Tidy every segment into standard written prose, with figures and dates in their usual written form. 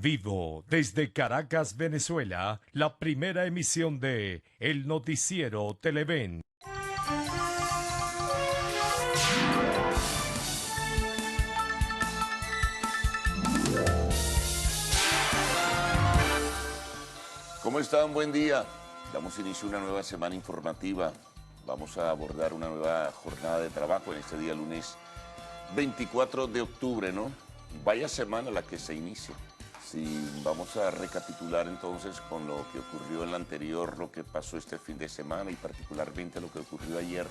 vivo desde Caracas, Venezuela, la primera emisión de El Noticiero Televen. ¿Cómo están? Buen día. Damos inicio a una nueva semana informativa. Vamos a abordar una nueva jornada de trabajo en este día lunes 24 de octubre, ¿no? Vaya semana la que se inicia. Si vamos a recapitular entonces con lo que ocurrió en la anterior, lo que pasó este fin de semana y particularmente lo que ocurrió ayer,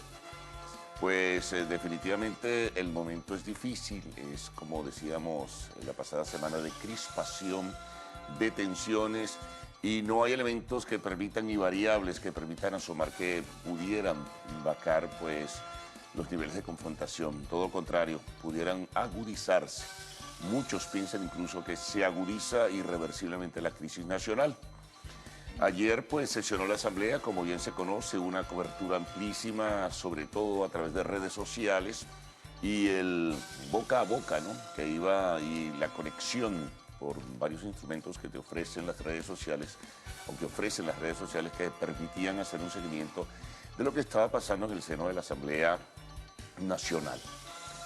pues definitivamente el momento es difícil. Es, como decíamos la pasada semana, de crispación, de tensiones, y no hay elementos que permitan y variables que permitan asomar que pudieran bajar pues los niveles de confrontación. Todo lo contrario, pudieran agudizarse. Muchos piensan incluso que se agudiza irreversiblemente la crisis nacional. Ayer pues sesionó la Asamblea, como bien se conoce, una cobertura amplísima, sobre todo a través de redes sociales, y el boca a boca, ¿no?, que iba, y la conexión por varios instrumentos que te ofrecen las redes sociales, o que ofrecen las redes sociales, que permitían hacer un seguimiento de lo que estaba pasando en el seno de la Asamblea Nacional.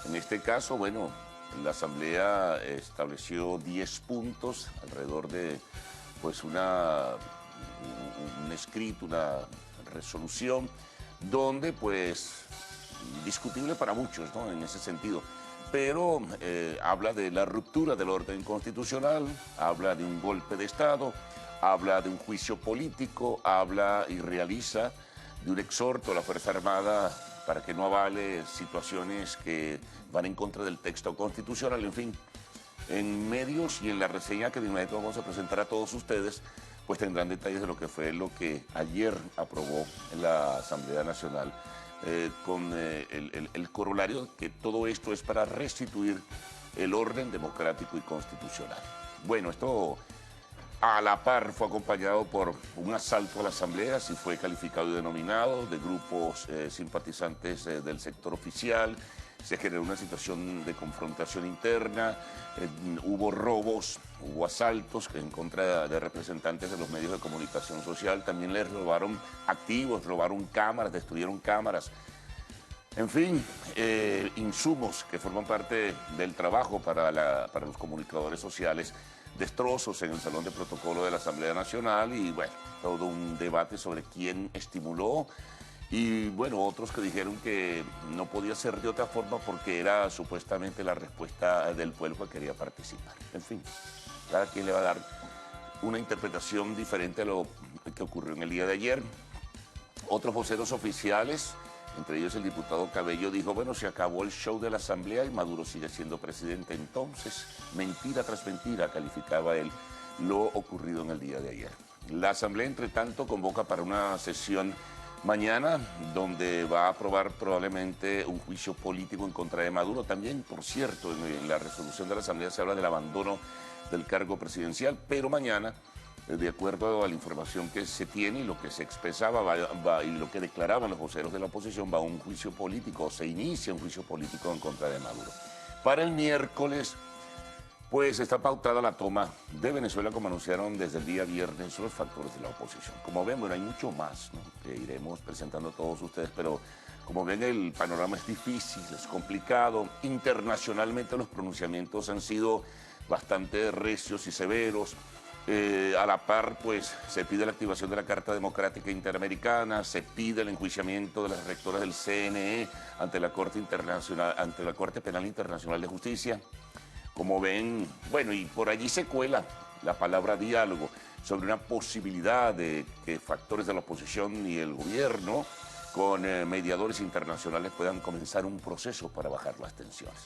En este caso, bueno, la Asamblea estableció 10 puntos alrededor de pues un escrito, una resolución, donde pues discutible para muchos, ¿no?, en ese sentido, pero habla de la ruptura del orden constitucional, habla de un golpe de Estado, habla de un juicio político, habla y realiza de un exhorto a la Fuerza Armada para que no avale situaciones que van en contra del texto constitucional. En fin, en medios y en la reseña que de inmediato vamos a presentar a todos ustedes, pues tendrán detalles de lo que fue lo que ayer aprobó en la Asamblea Nacional, con el corolario que todo esto es para restituir el orden democrático y constitucional. Bueno, esto a la par fue acompañado por un asalto a la Asamblea, así fue calificado y denominado, de grupos simpatizantes del sector oficial. Se generó una situación de confrontación interna, hubo robos, hubo asaltos en contra de representantes de los medios de comunicación social, también les robaron activos, robaron cámaras, destruyeron cámaras. En fin, insumos que forman parte del trabajo para los comunicadores sociales, destrozos en el Salón de Protocolo de la Asamblea Nacional y, bueno, todo un debate sobre quién estimuló. Y bueno, otros que dijeron que no podía ser de otra forma porque era supuestamente la respuesta del pueblo que quería participar. En fin, cada quien le va a dar una interpretación diferente a lo que ocurrió en el día de ayer. Otros voceros oficiales, entre ellos el diputado Cabello, dijo, bueno, se acabó el show de la Asamblea y Maduro sigue siendo presidente. Entonces, mentira tras mentira, calificaba él lo ocurrido en el día de ayer. La Asamblea, entre tanto, convoca para una sesión mañana, donde va a aprobar probablemente un juicio político en contra de Maduro. También, por cierto, en la resolución de la Asamblea se habla del abandono del cargo presidencial, pero mañana, de acuerdo a la información que se tiene y lo que se expresaba y lo que declaraban los voceros de la oposición, va a un juicio político, o se inicia un juicio político en contra de Maduro. Para el miércoles, pues está pautada la toma de Venezuela, como anunciaron desde el día viernes los factores de la oposición. Como ven, bueno, hay mucho más, ¿no?, que iremos presentando a todos ustedes, pero como ven, el panorama es difícil, es complicado. Internacionalmente los pronunciamientos han sido bastante recios y severos. A la par, pues, se pide la activación de la Carta Democrática Interamericana, se pide el enjuiciamiento de las rectoras del CNE ante la Corte Penal Internacional de Justicia. Como ven, bueno, y por allí se cuela la palabra diálogo sobre una posibilidad de que factores de la oposición y el gobierno, con mediadores internacionales, puedan comenzar un proceso para bajar las tensiones.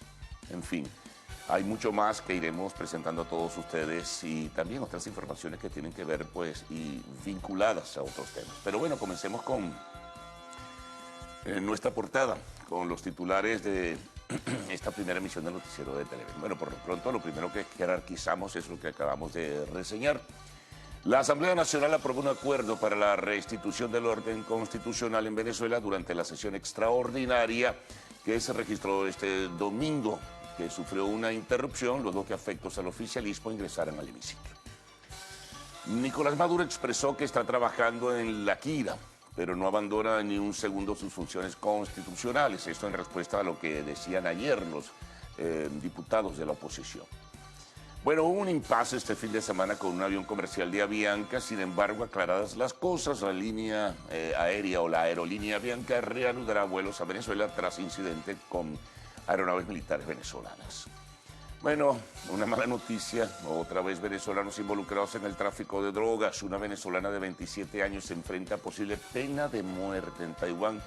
En fin, hay mucho más que iremos presentando a todos ustedes y también otras informaciones que tienen que ver, pues, y vinculadas a otros temas. Pero bueno, comencemos con nuestra portada, con los titulares de esta primera emisión del Noticiero de Televen. Bueno, por lo pronto, lo primero que jerarquizamos es lo que acabamos de reseñar. La Asamblea Nacional aprobó un acuerdo para la restitución del orden constitucional en Venezuela durante la sesión extraordinaria que se registró este domingo, que sufrió una interrupción luego que afectos al oficialismo ingresaran al hemiciclo. Nicolás Maduro expresó que está trabajando en la Quira, pero no abandona ni un segundo sus funciones constitucionales. Esto en respuesta a lo que decían ayer los diputados de la oposición. Bueno, hubo un impasse este fin de semana con un avión comercial de Avianca. Sin embargo, aclaradas las cosas, la línea aérea o la aerolínea Avianca reanudará vuelos a Venezuela tras incidente con aeronaves militares venezolanas. Bueno, una mala noticia, otra vez venezolanos involucrados en el tráfico de drogas. Una venezolana de 27 años se enfrenta a posible pena de muerte en Taiwán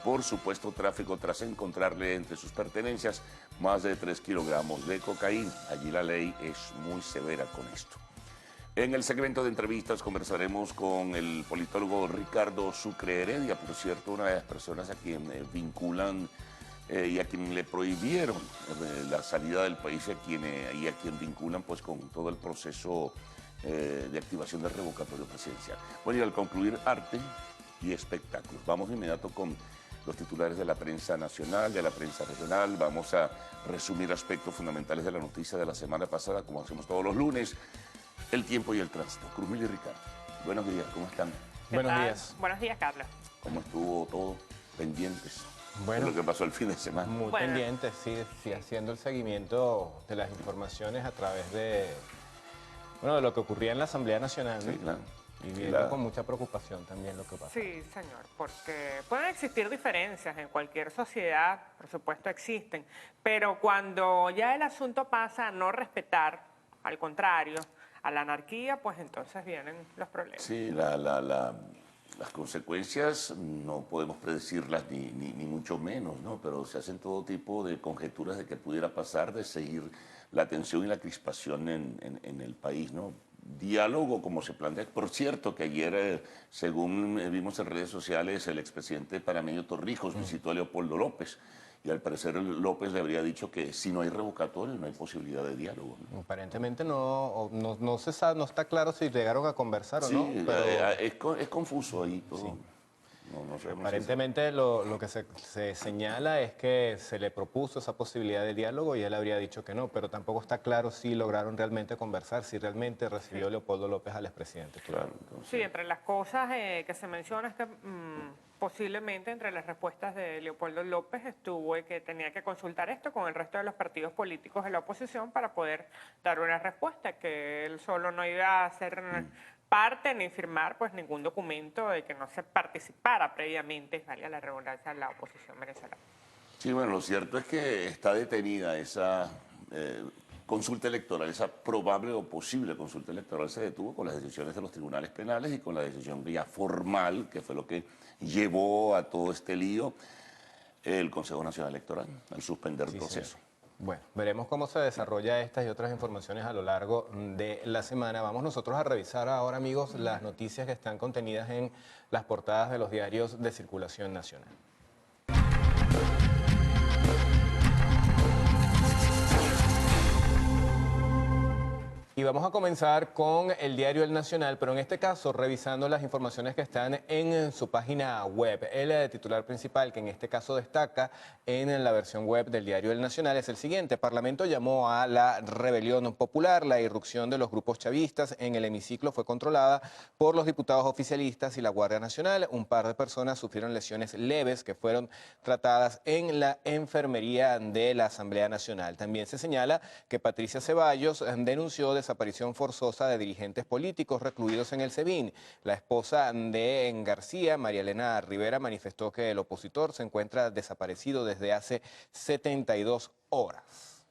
por supuesto tráfico tras encontrarle entre sus pertenencias más de 3 kilogramos de cocaína. Allí la ley es muy severa con esto. En el segmento de entrevistas conversaremos con el politólogo Ricardo Sucre Heredia, por cierto, una de las personas a quien vinculan y a quien le prohibieron la salida del país y a quien vinculan pues con todo el proceso de activación del revocatorio presidencial. Bueno, y al concluir arte y espectáculos. Vamos de inmediato con los titulares de la prensa nacional, de la prensa regional. Vamos a resumir aspectos fundamentales de la noticia de la semana pasada, como hacemos todos los lunes. El tiempo y el tránsito. Cruzmil y Ricardo, buenos días, ¿cómo están? Buenos días. Buenos días, Carlos. ¿Cómo estuvo todo? Pendientes. Bueno, de lo que pasó el fin de semana. Muy pendientes, sí, haciendo el seguimiento de las informaciones a través de lo que ocurría en la Asamblea Nacional. Sí, claro. Y viendo con mucha preocupación también lo que pasa. Sí, señor, porque pueden existir diferencias en cualquier sociedad, por supuesto existen, pero cuando ya el asunto pasa a no respetar, al contrario, a la anarquía, pues entonces vienen los problemas. Sí, las consecuencias no podemos predecirlas ni mucho menos, ¿no? Pero se hacen todo tipo de conjeturas de que pudiera pasar, de seguir la tensión y la crispación en el país, ¿no? Diálogo como se plantea. Por cierto, que ayer, según vimos en redes sociales, el expresidente panameño Torrijos visitó a Leopoldo López y al parecer López le habría dicho que si no hay revocatorio no hay posibilidad de diálogo, ¿no? Aparentemente no se sabe, no está claro si llegaron a conversar o no. Pero es confuso ahí todo. Sí. No aparentemente lo que se señala es que se le propuso esa posibilidad de diálogo y él habría dicho que no, pero tampoco está claro si lograron realmente conversar, si realmente recibió Leopoldo López al expresidente. Claro, sí, entre las cosas que se menciona es que posiblemente entre las respuestas de Leopoldo López estuvo que tenía que consultar esto con el resto de los partidos políticos de la oposición para poder dar una respuesta, que él solo no iba a hacer parte ni firmar pues ningún documento de que no se participara previamente, valga la redundancia, la oposición venezolana. Sí, bueno, lo cierto es que está detenida esa consulta electoral, esa probable o posible consulta electoral se detuvo con las decisiones de los tribunales penales y con la decisión ya formal, que fue lo que llevó a todo este lío el Consejo Nacional Electoral, al suspender el proceso. Señor. Bueno, veremos cómo se desarrolla estas y otras informaciones a lo largo de la semana. Vamos nosotros a revisar ahora, amigos, las noticias que están contenidas en las portadas de los diarios de circulación nacional. Y vamos a comenzar con el diario El Nacional, pero en este caso revisando las informaciones que están en su página web. El titular principal, que en este caso destaca en la versión web del diario El Nacional, es el siguiente: Parlamento llamó a la rebelión popular. La irrupción de los grupos chavistas en el hemiciclo fue controlada por los diputados oficialistas y la Guardia Nacional. Un par de personas sufrieron lesiones leves que fueron tratadas en la enfermería de la Asamblea Nacional. También se señala que Patricia Ceballos denunció desaparición forzosa de dirigentes políticos recluidos en el SEBIN. La esposa de García, María Elena Rivera, manifestó que el opositor se encuentra desaparecido desde hace 72 horas.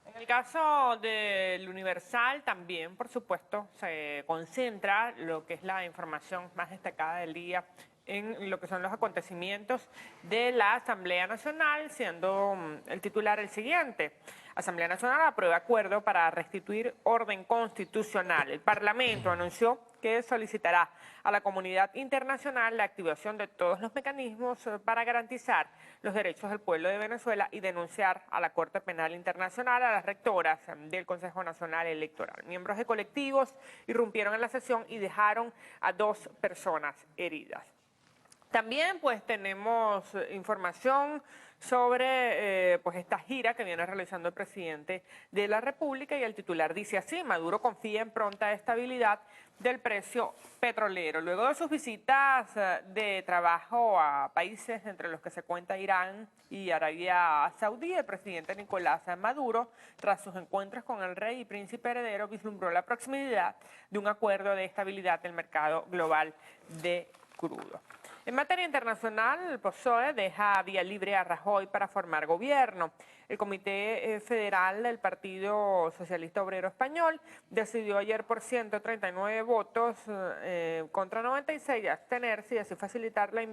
En el caso del Universal también, por supuesto, se concentra lo que es la información más destacada del día en lo que son los acontecimientos de la Asamblea Nacional, siendo el titular el siguiente: Asamblea Nacional aprueba acuerdo para restituir orden constitucional. El Parlamento anunció que solicitará a la comunidad internacional la activación de todos los mecanismos para garantizar los derechos del pueblo de Venezuela y denunciar a la Corte Penal Internacional a las rectoras del Consejo Nacional Electoral. Miembros de colectivos irrumpieron en la sesión y dejaron a 2 personas heridas. También pues tenemos información sobre pues esta gira que viene realizando el presidente de la República y el titular dice así: Maduro confía en pronta estabilidad del precio petrolero. Luego de sus visitas de trabajo a países entre los que se cuenta Irán y Arabia Saudí, el presidente Nicolás Maduro, tras sus encuentros con el rey y príncipe heredero, vislumbró la proximidad de un acuerdo de estabilidad del mercado global de crudo. En materia internacional, el PSOE deja vía libre a Rajoy para formar gobierno. El Comité Federal del Partido Socialista Obrero Español decidió ayer por 139 votos contra 96 abstenerse y así facilitar la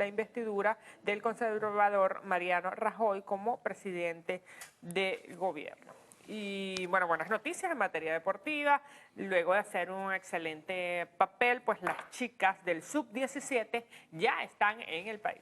investidura del conservador Mariano Rajoy como presidente de gobierno. Y bueno, buenas noticias en materia deportiva. Luego de hacer un excelente papel, pues las chicas del Sub-17 ya están en el país.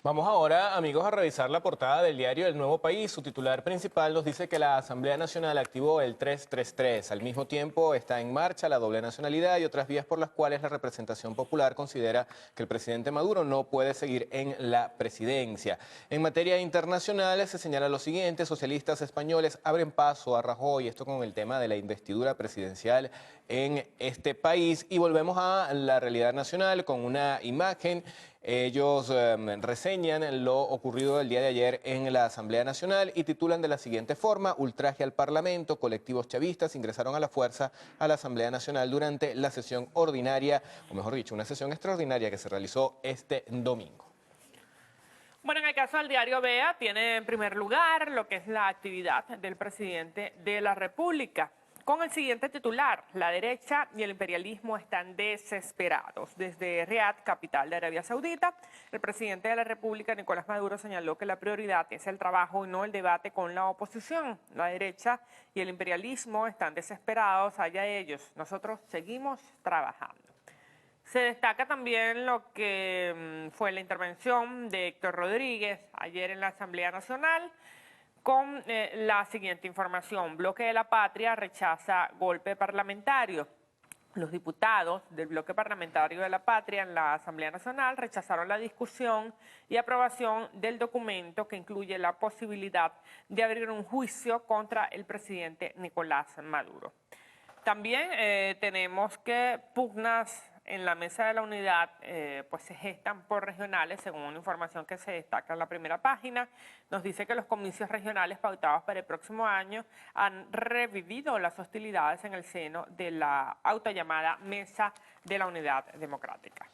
Vamos ahora, amigos, a revisar la portada del diario El Nuevo País. Su titular principal nos dice que la Asamblea Nacional activó el 333. Al mismo tiempo está en marcha la doble nacionalidad y otras vías por las cuales la representación popular considera que el presidente Maduro no puede seguir en la presidencia. En materia internacional se señala lo siguiente: socialistas españoles abren paso a Rajoy, esto con el tema de la investidura presidencial en este país. Y volvemos a la realidad nacional con una imagen. Ellos reseñan lo ocurrido el día de ayer en la Asamblea Nacional y titulan de la siguiente forma: ultraje al Parlamento, colectivos chavistas ingresaron a la fuerza a la Asamblea Nacional durante la sesión ordinaria, o mejor dicho, una sesión extraordinaria que se realizó este domingo. Bueno, en el caso del diario Vea, tiene en primer lugar lo que es la actividad del presidente de la República, con el siguiente titular: la derecha y el imperialismo están desesperados. Desde Riad, capital de Arabia Saudita, el presidente de la República, Nicolás Maduro, señaló que la prioridad es el trabajo y no el debate con la oposición. La derecha y el imperialismo están desesperados, allá ellos. Nosotros seguimos trabajando. Se destaca también lo que fue la intervención de Héctor Rodríguez ayer en la Asamblea Nacional, con la siguiente información: Bloque de la Patria rechaza golpe parlamentario. Los diputados del Bloque Parlamentario de la Patria en la Asamblea Nacional rechazaron la discusión y aprobación del documento que incluye la posibilidad de abrir un juicio contra el presidente Nicolás Maduro. También tenemos que pugnas en la Mesa de la Unidad pues se gestan por regionales, según una información que se destaca en la primera página. Nos dice que los comicios regionales pautados para el próximo año han revivido las hostilidades en el seno de la autollamada Mesa de la Unidad Democrática.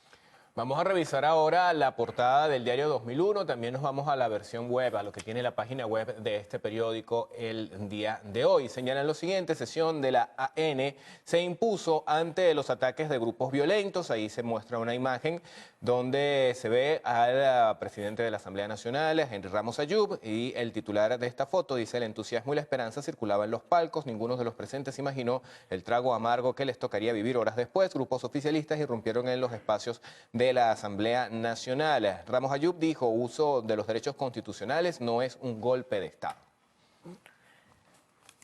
Vamos a revisar ahora la portada del diario 2001, también nos vamos a la versión web, a lo que tiene la página web de este periódico el día de hoy. Señalan lo siguiente: sesión de la AN se impuso ante los ataques de grupos violentos. Ahí se muestra una imagen donde se ve al presidente de la Asamblea Nacional, Henry Ramos Ayub, y el titular de esta foto dice: el entusiasmo y la esperanza circulaban en los palcos, ninguno de los presentes imaginó el trago amargo que les tocaría vivir horas después. Grupos oficialistas irrumpieron en los espacios de la Asamblea Nacional. Ramos Ayub dijo: uso de los derechos constitucionales no es un golpe de Estado.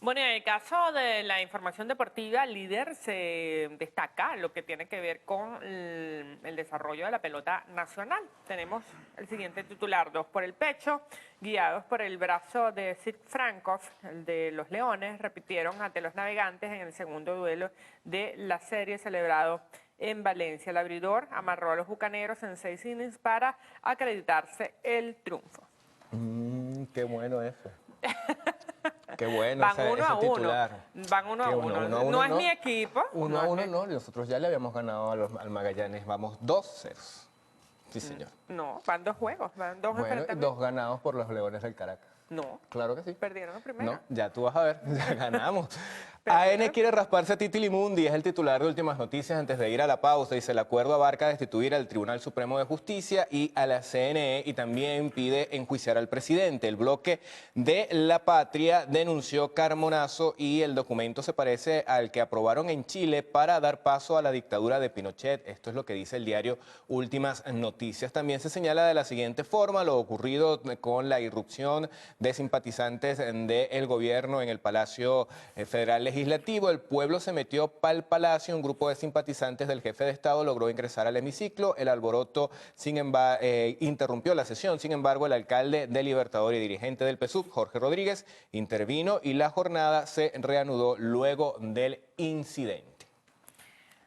Bueno, en el caso de la información deportiva, líder se destaca lo que tiene que ver con el desarrollo de la pelota nacional. Tenemos el siguiente titular: 2 por el pecho, guiados por el brazo de Sid Frankov, el de los Leones, repitieron ante los Navegantes en el segundo duelo de la serie celebrado en Valencia. El abridor amarró a los bucaneros en 6 innings para acreditarse el triunfo. Qué bueno eso. Qué bueno Van ese titular. Van uno a uno. No es mi equipo. 1-1 no, nosotros ya le habíamos ganado al Magallanes, vamos 2-0. Sí, señor. No, van 2 juegos, van 2 Bueno, enfrentamientos. 2 ganados por los Leones del Caracas. No, Claro que sí. perdieron el primero. No, ya tú vas a ver, ya ganamos. Perdieron. AN quiere rasparse a Titi Limundi, es el titular de Últimas Noticias antes de ir a la pausa. Dice: el acuerdo abarca destituir al Tribunal Supremo de Justicia y a la CNE, y también pide enjuiciar al presidente. El Bloque de la Patria denunció Carmonazo y el documento se parece al que aprobaron en Chile para dar paso a la dictadura de Pinochet. Esto es lo que dice el diario Últimas Noticias. También se señala de la siguiente forma lo ocurrido con la irrupción de simpatizantes del gobierno en el Palacio Federal Legislativo legislativo, el pueblo se metió pa'l palacio. Un grupo de simpatizantes del jefe de Estado logró ingresar al hemiciclo. El alboroto interrumpió la sesión. Sin embargo, el alcalde de Libertador y dirigente del PSUV, Jorge Rodríguez, intervino y la jornada se reanudó luego del incidente.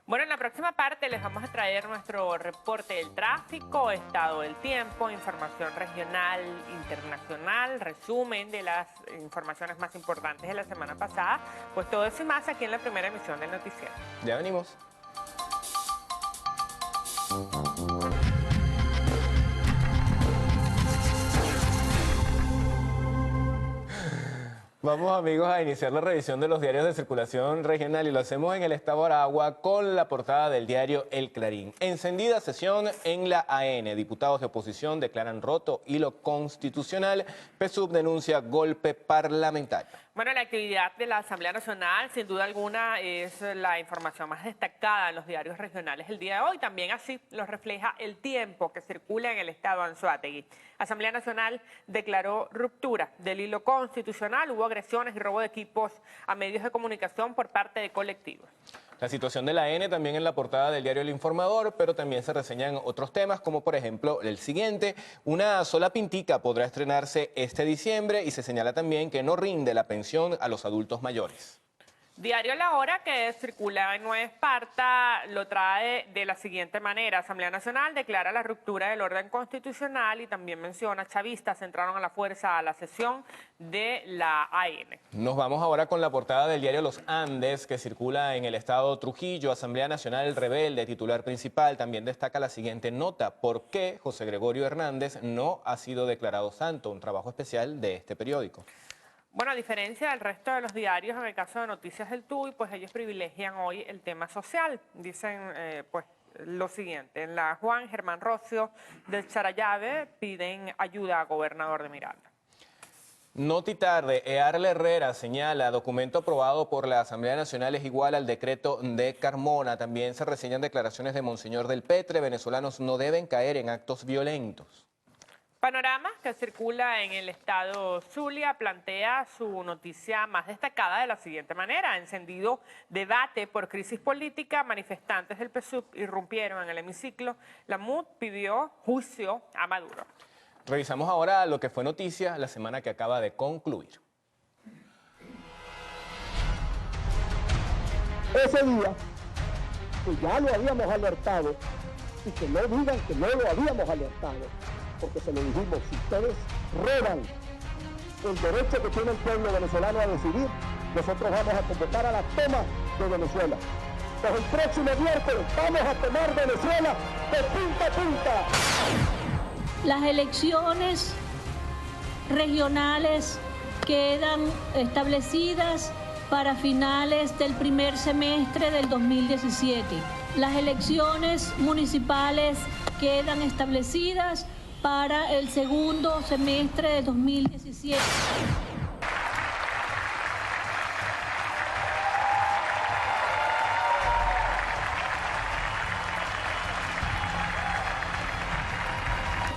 Bueno, en la próxima parte les vamos a traer nuestro reporte del tráfico, estado del tiempo, información regional, internacional, resumen de las informaciones más importantes de la semana pasada. Pues todo eso y más aquí en la primera emisión del noticiero. Ya venimos. Vamos, amigos, a iniciar la revisión de los diarios de circulación regional y lo hacemos en el estado Aragua con la portada del diario El Clarín. Encendida sesión en la AN. Diputados de oposición declaran roto hilo constitucional. PSUV denuncia golpe parlamentario. Bueno, la actividad de la Asamblea Nacional, sin duda alguna, es la información más destacada en los diarios regionales el día de hoy. También así lo refleja el tiempo que circula en el estado Anzoátegui. Asamblea Nacional declaró ruptura del hilo constitucional. Hubo agresiones y robo de equipos a medios de comunicación por parte de colectivos. La situación de la AN también en la portada del diario El Informador, pero también se reseñan otros temas, como por ejemplo el siguiente: una sola pintica podrá estrenarse este diciembre y se señala también que no rinde la pensión a los adultos mayores. Diario La Hora, que circula en Nueva Esparta, lo trae de la siguiente manera. Asamblea Nacional declara la ruptura del orden constitucional y también menciona chavistas entraron a la fuerza a la sesión de la AN. Nos vamos ahora con la portada del diario Los Andes, que circula en el estado Trujillo. Asamblea Nacional rebelde, titular principal, también destaca la siguiente nota: ¿por qué José Gregorio Hernández no ha sido declarado santo? Un trabajo especial de este periódico. Bueno, a diferencia del resto de los diarios, en el caso de Noticias del TUI, pues ellos privilegian hoy el tema social. Dicen pues lo siguiente: en la Juan Germán Rocio del Charallave piden ayuda a gobernador de Miranda. Noti tarde, Earle Herrera señala, documento aprobado por la Asamblea Nacional es igual al decreto de Carmona. También se reseñan declaraciones de Monseñor del Petre: venezolanos no deben caer en actos violentos. Panorama, que circula en el estado Zulia, plantea su noticia más destacada de la siguiente manera: encendido debate por crisis política, manifestantes del PSUV irrumpieron en el hemiciclo. La MUD pidió juicio a Maduro. Revisamos ahora lo que fue noticia la semana que acaba de concluir. Ese día, que ya lo habíamos alertado, y que no digan que no lo habíamos alertado, porque se lo dijimos: si ustedes roban el derecho que tiene el pueblo venezolano a decidir, nosotros vamos a convocar a la toma de Venezuela. Pues el próximo miércoles vamos a tomar Venezuela de punta a punta. Las elecciones regionales quedan establecidas para finales del primer semestre del 2017. Las elecciones municipales quedan establecidas para el segundo semestre de 2017.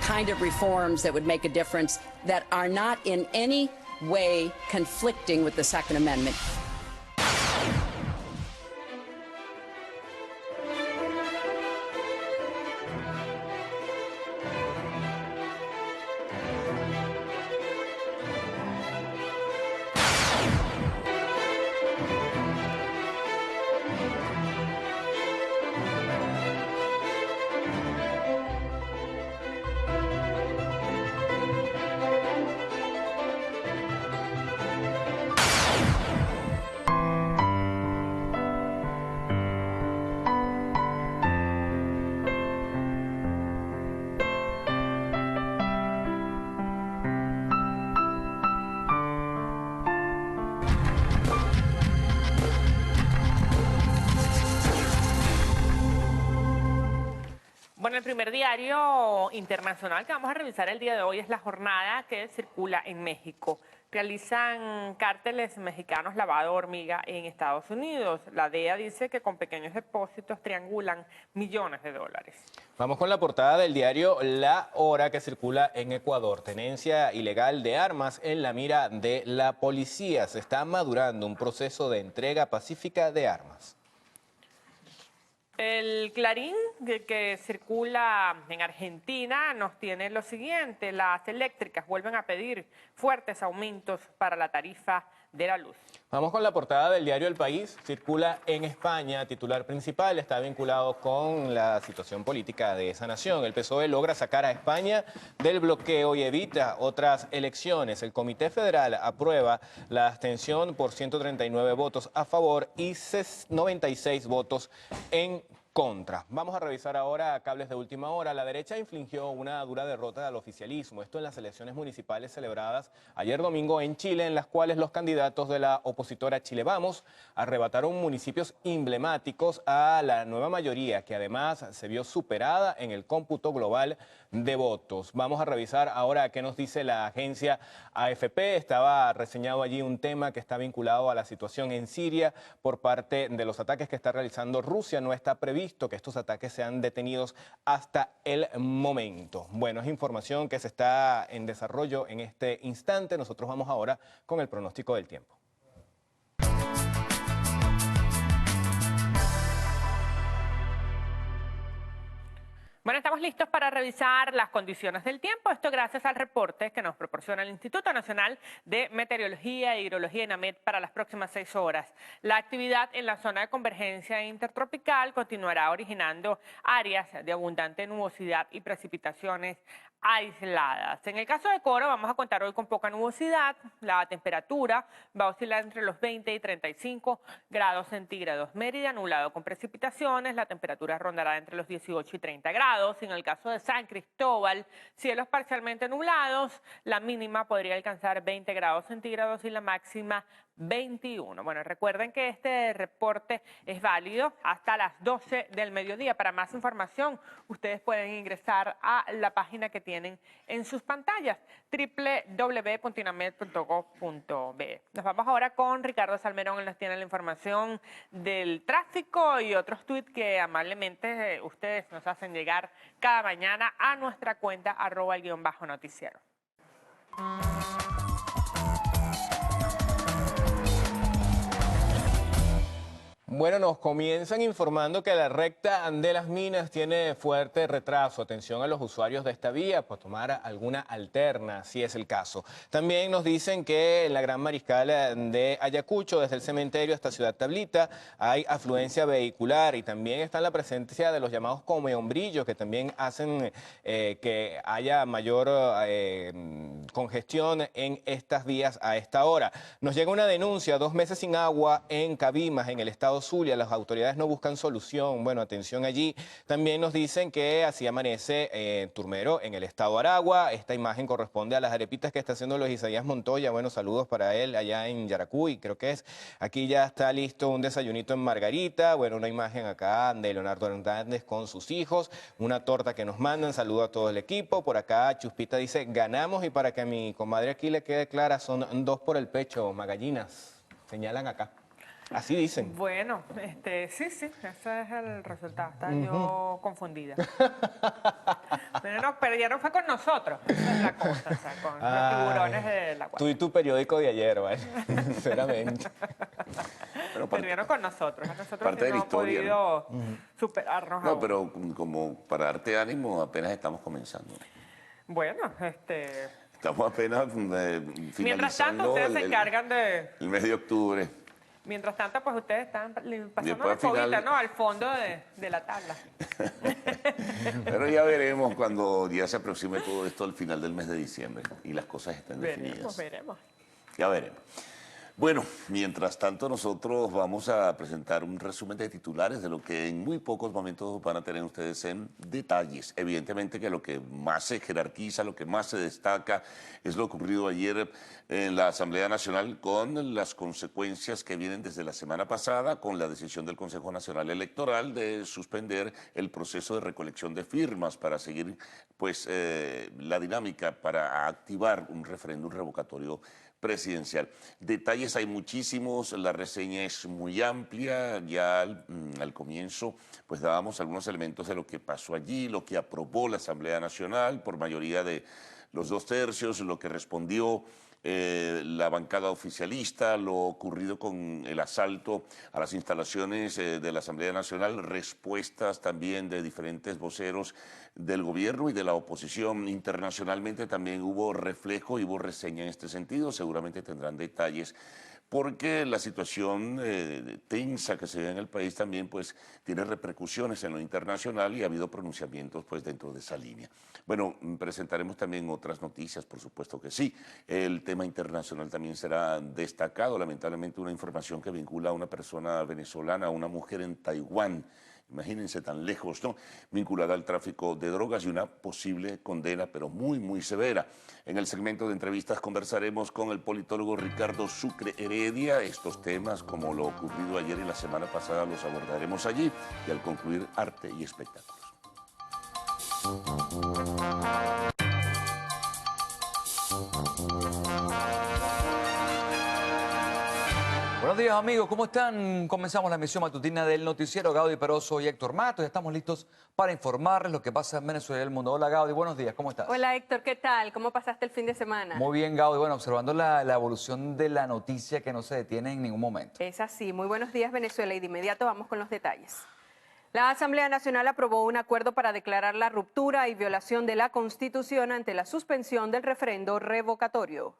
Kind of reforms that would make a difference that are not in any way conflicting with the Second Amendment. Bueno, el primer diario internacional que vamos a revisar el día de hoy es La Jornada, que circula en México. realizan cárteles mexicanos lavado de hormiga en Estados Unidos. La DEA dice que con pequeños depósitos triangulan millones de dólares. Vamos con la portada del diario La Hora, que circula en Ecuador. Tenencia ilegal de armas en la mira de la policía. Se está madurando un proceso de entrega pacífica de armas. El Clarín, que circula en Argentina, nos tiene lo siguiente: las eléctricas vuelven a pedir fuertes aumentos para la tarifa de la luz. Vamos con la portada del diario El País. Circula en España. Titular principal está vinculado con la situación política de esa nación. El PSOE logra sacar a España del bloqueo y evita otras elecciones. El Comité Federal aprueba la abstención por 139 votos a favor y 96 votos en contra. Vamos a revisar ahora cables de última hora. La derecha infligió una dura derrota al oficialismo. Esto en las elecciones municipales celebradas ayer domingo en Chile, en las cuales los candidatos de la opositora Chile Vamos arrebataron municipios emblemáticos a la nueva mayoría, que además se vio superada en el cómputo global de votos. Vamos a revisar ahora qué nos dice la agencia AFP. Estaba reseñado allí un tema que está vinculado a la situación en Siria por parte de los ataques que está realizando Rusia. No está previsto que estos ataques sean detenidos hasta el momento. Bueno, es información que se está en desarrollo en este instante. Nosotros vamos ahora con el pronóstico del tiempo. Bueno, estamos listos para revisar las condiciones del tiempo. Esto gracias al reporte que nos proporciona el Instituto Nacional de Meteorología e Hidrología INAMET para las próximas 6 horas. La actividad en la zona de convergencia intertropical continuará originando áreas de abundante nubosidad y precipitaciones aisladas. En el caso de Coro vamos a contar hoy con poca nubosidad. La temperatura va a oscilar entre los 20 y 35 grados centígrados. Mérida nublado con precipitaciones, la temperatura rondará entre los 18 y 30 grados. En el caso de San Cristóbal, cielos parcialmente nublados, la mínima podría alcanzar 20 grados centígrados y la máxima 21. Bueno, recuerden que este reporte es válido hasta las 12 del mediodía. Para más información, ustedes pueden ingresar a la página que tienen en sus pantallas, www.inamed.gov.be. Nos vamos ahora con Ricardo Salmerón. Él nos tiene la información del tráfico y otros tweets que amablemente ustedes nos hacen llegar cada mañana a nuestra cuenta @el_noticiero. Bueno, nos comienzan informando que la recta de las minas tiene fuerte retraso. Atención a los usuarios de esta vía, pues tomar alguna alterna, si es el caso. También nos dicen que en la Gran Mariscal de Ayacucho, desde el cementerio hasta Ciudad Tablita, hay afluencia vehicular y también está la presencia de los llamados comeombrillos, que también hacen que haya mayor congestión en estas vías a esta hora. Nos llega una denuncia: 2 meses sin agua en Cabimas, en el estado Zulia. Las autoridades no buscan solución. Bueno, atención allí. También nos dicen que así amanece Turmero en el estado Aragua. Esta imagen corresponde a las arepitas que está haciendo Luis Isaías Montoya. Bueno, saludos para él allá en Yaracuy, creo que es. Aquí ya está listo un desayunito en Margarita. Bueno, una imagen acá de Leonardo Hernández con sus hijos. Una torta que nos mandan. Saludo a todo el equipo. Por acá Chuspita dice: ganamos, y para que a mi comadre aquí le quede clara, son 2 por el pecho, Magallinas. Señalan acá. Así dicen. Bueno, sí, ese es el resultado. Estaba yo confundida. Pero nos perdieron fue con nosotros. Esa es la cosa, o sea, con los tiburones de la Tú y tu periódico de ayer, ¿vale? Sinceramente. Pero perdieron con nosotros. A nosotros parte de la no historia, hemos podido superarnos. No, aún. pero como para darte ánimo, apenas estamos comenzando. Bueno, Estamos apenas finalizando mientras tanto, ustedes se encargan de... el mes de octubre. Mientras tanto, pues ustedes están pasando Después, la al final- cobita, ¿no? Al fondo de la tabla. Pero ya veremos cuando ya se aproxime todo esto al final del mes de diciembre y las cosas estén definidas. Veremos. Ya veremos. Bueno, mientras tanto nosotros vamos a presentar un resumen de titulares de lo que en muy pocos momentos van a tener ustedes en detalles. Evidentemente que lo que más se jerarquiza, lo que más se destaca es lo ocurrido ayer en la Asamblea Nacional con las consecuencias que vienen desde la semana pasada con la decisión del Consejo Nacional Electoral de suspender el proceso de recolección de firmas para seguir pues la dinámica para activar un referéndum revocatorio presidencial. Detalles hay muchísimos, la reseña es muy amplia, ya al comienzo pues dábamos algunos elementos de lo que pasó allí, lo que aprobó la Asamblea Nacional por mayoría de los 2/3, lo que respondió la bancada oficialista, lo ocurrido con el asalto a las instalaciones de la Asamblea Nacional, respuestas también de diferentes voceros del gobierno y de la oposición. Internacionalmente también hubo reflejo y hubo reseña en este sentido, seguramente tendrán detalles, porque la situación tensa que se ve en el país también pues tiene repercusiones en lo internacional y ha habido pronunciamientos pues dentro de esa línea. Bueno, presentaremos también otras noticias, por supuesto que sí. El tema internacional también será destacado, lamentablemente una información que vincula a una persona venezolana, a una mujer en Taiwán. Imagínense tan lejos, ¿no? Vinculada al tráfico de drogas y una posible condena, pero muy, muy severa. En el segmento de entrevistas conversaremos con el politólogo Ricardo Sucre Heredia. Estos temas, como lo ocurrido ayer y la semana pasada, los abordaremos allí y al concluir arte y espectáculos. Buenos días amigos, ¿cómo están? Comenzamos la emisión matutina del noticiero. Gaudi Peroso y Héctor Matos. Ya estamos listos para informarles lo que pasa en Venezuela y el mundo. Hola Gaudi, buenos días, ¿cómo estás? Hola Héctor, ¿qué tal? ¿Cómo pasaste el fin de semana? Muy bien Gaudi, bueno, observando la evolución de la noticia que no se detiene en ningún momento. Es así, muy buenos días Venezuela y de inmediato vamos con los detalles. La Asamblea Nacional aprobó un acuerdo para declarar la ruptura y violación de la Constitución ante la suspensión del referendo revocatorio.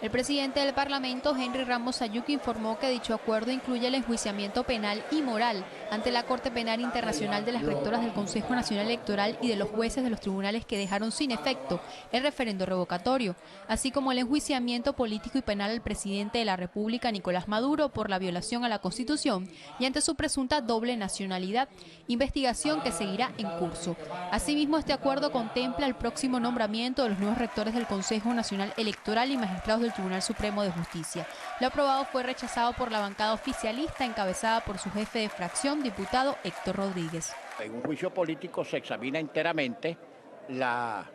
El presidente del Parlamento, Henry Ramos Sayuki, informó que dicho acuerdo incluye el enjuiciamiento penal y moral ante la Corte Penal Internacional de las rectoras del Consejo Nacional Electoral y de los jueces de los tribunales que dejaron sin efecto el referendo revocatorio, así como el enjuiciamiento político y penal al presidente de la República, Nicolás Maduro, por la violación a la Constitución y ante su presunta doble nacionalidad, investigación que seguirá en curso. Asimismo, este acuerdo contempla el próximo nombramiento de los nuevos rectores del Consejo Nacional Electoral y magistrados del Tribunal Supremo de Justicia. Lo aprobado fue rechazado por la bancada oficialista encabezada por su jefe de fracción, diputado Héctor Rodríguez. En un juicio político se examina enteramente la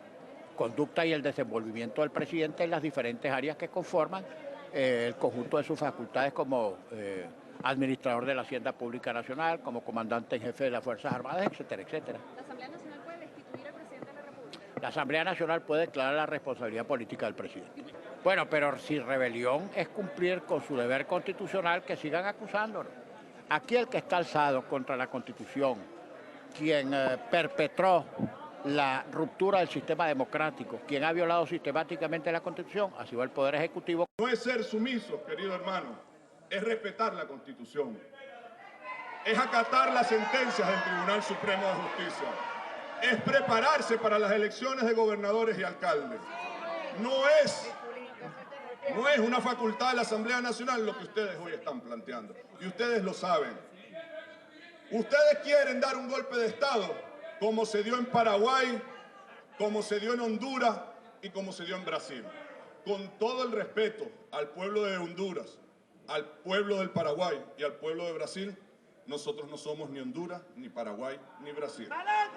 conducta y el desenvolvimiento del presidente en las diferentes áreas que conforman el conjunto de sus facultades como administrador de la Hacienda Pública Nacional, como comandante en jefe de las Fuerzas Armadas, etcétera, etcétera. ¿La Asamblea Nacional puede destituir al presidente de la República? La Asamblea Nacional puede declarar la responsabilidad política del presidente. Bueno, pero si rebelión es cumplir con su deber constitucional, que sigan acusándonos. Aquí el que está alzado contra la Constitución, quien perpetró la ruptura del sistema democrático, quien ha violado sistemáticamente la Constitución, ha sido el Poder Ejecutivo. No es ser sumiso, querido hermano, es respetar la Constitución, es acatar las sentencias del Tribunal Supremo de Justicia, es prepararse para las elecciones de gobernadores y alcaldes. No es una facultad de la Asamblea Nacional lo que ustedes hoy están planteando, y ustedes lo saben. Ustedes quieren dar un golpe de Estado, como se dio en Paraguay, como se dio en Honduras y como se dio en Brasil. Con todo el respeto al pueblo de Honduras, al pueblo del Paraguay y al pueblo de Brasil, nosotros no somos ni Honduras, ni Paraguay, ni Brasil.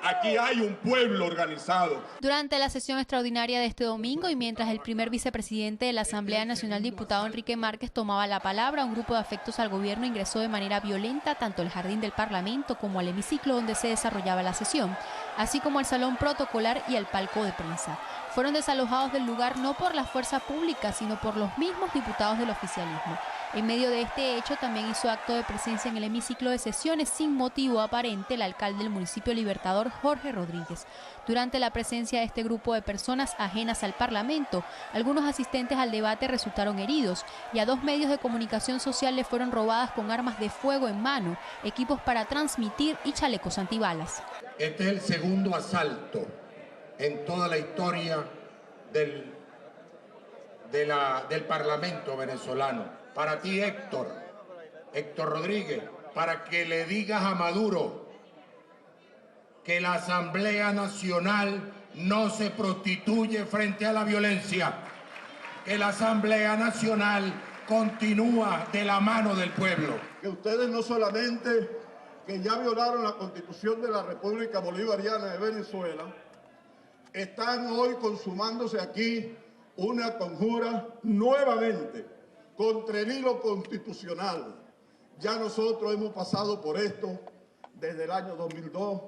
Aquí hay un pueblo organizado. Durante la sesión extraordinaria de este domingo y mientras el primer vicepresidente de la Asamblea Nacional, diputado Enrique Márquez, tomaba la palabra, un grupo de afectos al gobierno ingresó de manera violenta tanto al jardín del Parlamento como al hemiciclo donde se desarrollaba la sesión, así como al salón protocolar y al palco de prensa. Fueron desalojados del lugar no por la fuerza pública, sino por los mismos diputados del oficialismo. En medio de este hecho también hizo acto de presencia en el hemiciclo de sesiones sin motivo aparente el alcalde del municipio Libertador, Jorge Rodríguez. Durante la presencia de este grupo de personas ajenas al Parlamento, algunos asistentes al debate resultaron heridos y a 2 medios de comunicación social le fueron robadas con armas de fuego en mano, equipos para transmitir y chalecos antibalas. Este es el segundo asalto en toda la historia del Parlamento venezolano. Para ti, Héctor Rodríguez, para que le digas a Maduro que la Asamblea Nacional no se prostituye frente a la violencia, que la Asamblea Nacional continúa de la mano del pueblo. Que ustedes no solamente que ya violaron la Constitución de la República Bolivariana de Venezuela, están hoy consumándose aquí una conjura nuevamente contra el hilo constitucional. Ya nosotros hemos pasado por esto desde el año 2002,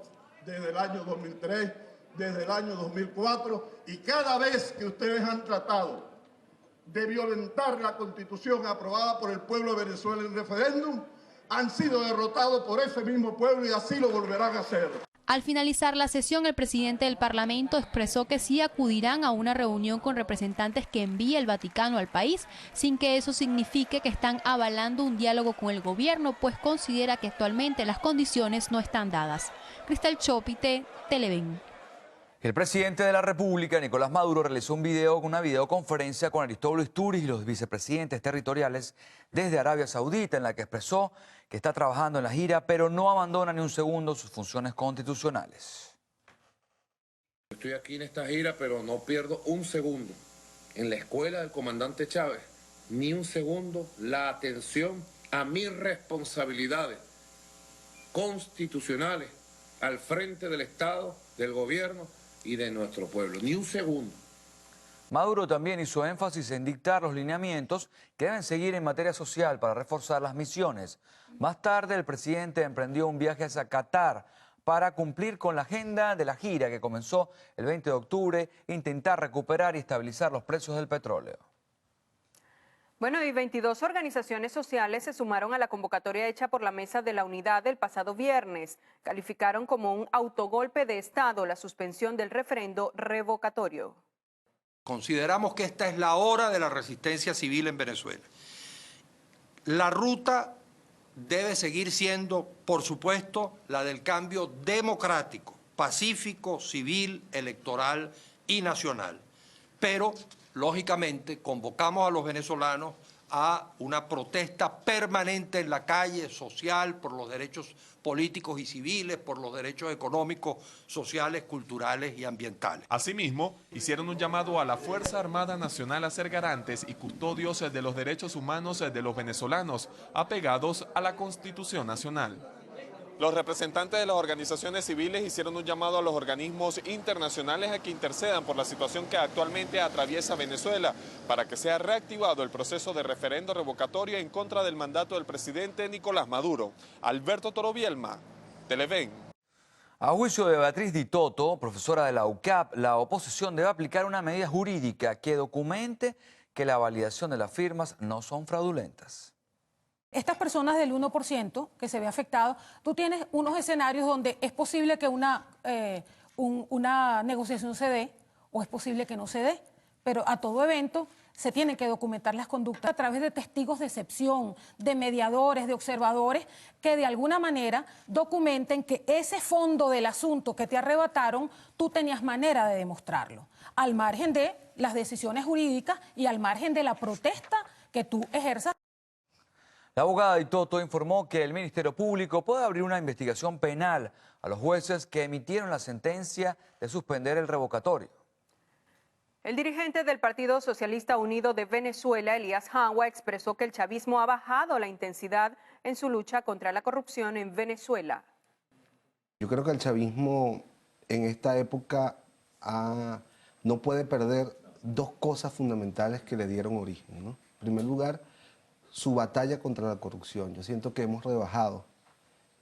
desde el año 2003, desde el año 2004, y cada vez que ustedes han tratado de violentar la Constitución aprobada por el pueblo de Venezuela en referéndum, han sido derrotados por ese mismo pueblo y así lo volverán a hacer. Al finalizar la sesión, el presidente del Parlamento expresó que sí acudirán a una reunión con representantes que envíe el Vaticano al país, sin que eso signifique que están avalando un diálogo con el gobierno, pues considera que actualmente las condiciones no están dadas. Cristal Chopite, Televen. El presidente de la República, Nicolás Maduro, realizó una videoconferencia con Aristóbulo Istúriz y los vicepresidentes territoriales desde Arabia Saudita, en la que expresó que está trabajando en la gira, pero no abandona ni un segundo sus funciones constitucionales. Estoy aquí en esta gira, pero no pierdo un segundo en la escuela del comandante Chávez, ni un segundo la atención a mis responsabilidades constitucionales al frente del Estado, del gobierno y de nuestro pueblo, ni un segundo. Maduro también hizo énfasis en dictar los lineamientos que deben seguir en materia social para reforzar las misiones. Más tarde, el presidente emprendió un viaje hacia Qatar para cumplir con la agenda de la gira que comenzó el 20 de octubre, intentar recuperar y estabilizar los precios del petróleo. Bueno, y 22 organizaciones sociales se sumaron a la convocatoria hecha por la Mesa de la Unidad del pasado viernes. Calificaron como un autogolpe de Estado la suspensión del referendo revocatorio. Consideramos que esta es la hora de la resistencia civil en Venezuela. La ruta debe seguir siendo, por supuesto, la del cambio democrático, pacífico, civil, electoral y nacional. Pero, lógicamente, convocamos a los venezolanos a una protesta permanente en la calle, social, por los derechos políticos y civiles, por los derechos económicos, sociales, culturales y ambientales. Asimismo, hicieron un llamado a la Fuerza Armada Nacional a ser garantes y custodios de los derechos humanos de los venezolanos, apegados a la Constitución Nacional. Los representantes de las organizaciones civiles hicieron un llamado a los organismos internacionales a que intercedan por la situación que actualmente atraviesa Venezuela para que sea reactivado el proceso de referendo revocatorio en contra del mandato del presidente Nicolás Maduro. Alberto Torobielma, Televen. A juicio de Beatriz Di Toto, profesora de la UCAP, la oposición debe aplicar una medida jurídica que documente que la validación de las firmas no son fraudulentas. Estas personas del 1% que se ve afectado, tú tienes unos escenarios donde es posible que una negociación se dé o es posible que no se dé, pero a todo evento se tienen que documentar las conductas a través de testigos de excepción, de mediadores, de observadores, que de alguna manera documenten que ese fondo del asunto que te arrebataron, tú tenías manera de demostrarlo, al margen de las decisiones jurídicas y al margen de la protesta que tú ejerzas. La abogada Di Toto informó que el Ministerio Público puede abrir una investigación penal a los jueces que emitieron la sentencia de suspender el revocatorio. El dirigente del Partido Socialista Unido de Venezuela, Elías Jagua, expresó que el chavismo ha bajado la intensidad en su lucha contra la corrupción en Venezuela. Yo creo que el chavismo en esta época no puede perder dos cosas fundamentales que le dieron origen, ¿no? En primer lugar, su batalla contra la corrupción. Yo siento que hemos rebajado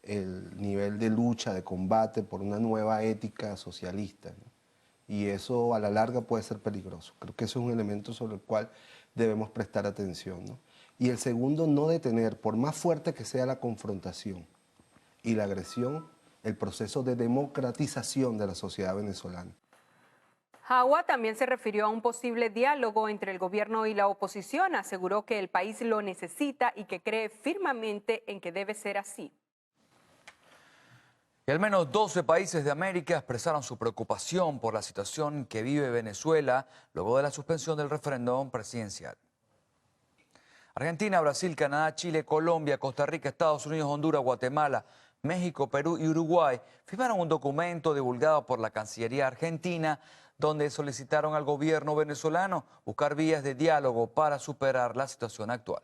el nivel de lucha, de combate por una nueva ética socialista, ¿no? Y eso a la larga puede ser peligroso. Creo que eso es un elemento sobre el cual debemos prestar atención, ¿no? Y el segundo, no detener, por más fuerte que sea la confrontación y la agresión, el proceso de democratización de la sociedad venezolana. Jagua también se refirió a un posible diálogo entre el gobierno y la oposición. Aseguró que el país lo necesita y que cree firmemente en que debe ser así. Y al menos 12 países de América expresaron su preocupación por la situación que vive Venezuela luego de la suspensión del referéndum presidencial. Argentina, Brasil, Canadá, Chile, Colombia, Costa Rica, Estados Unidos, Honduras, Guatemala, México, Perú y Uruguay firmaron un documento divulgado por la Cancillería argentina donde solicitaron al gobierno venezolano buscar vías de diálogo para superar la situación actual.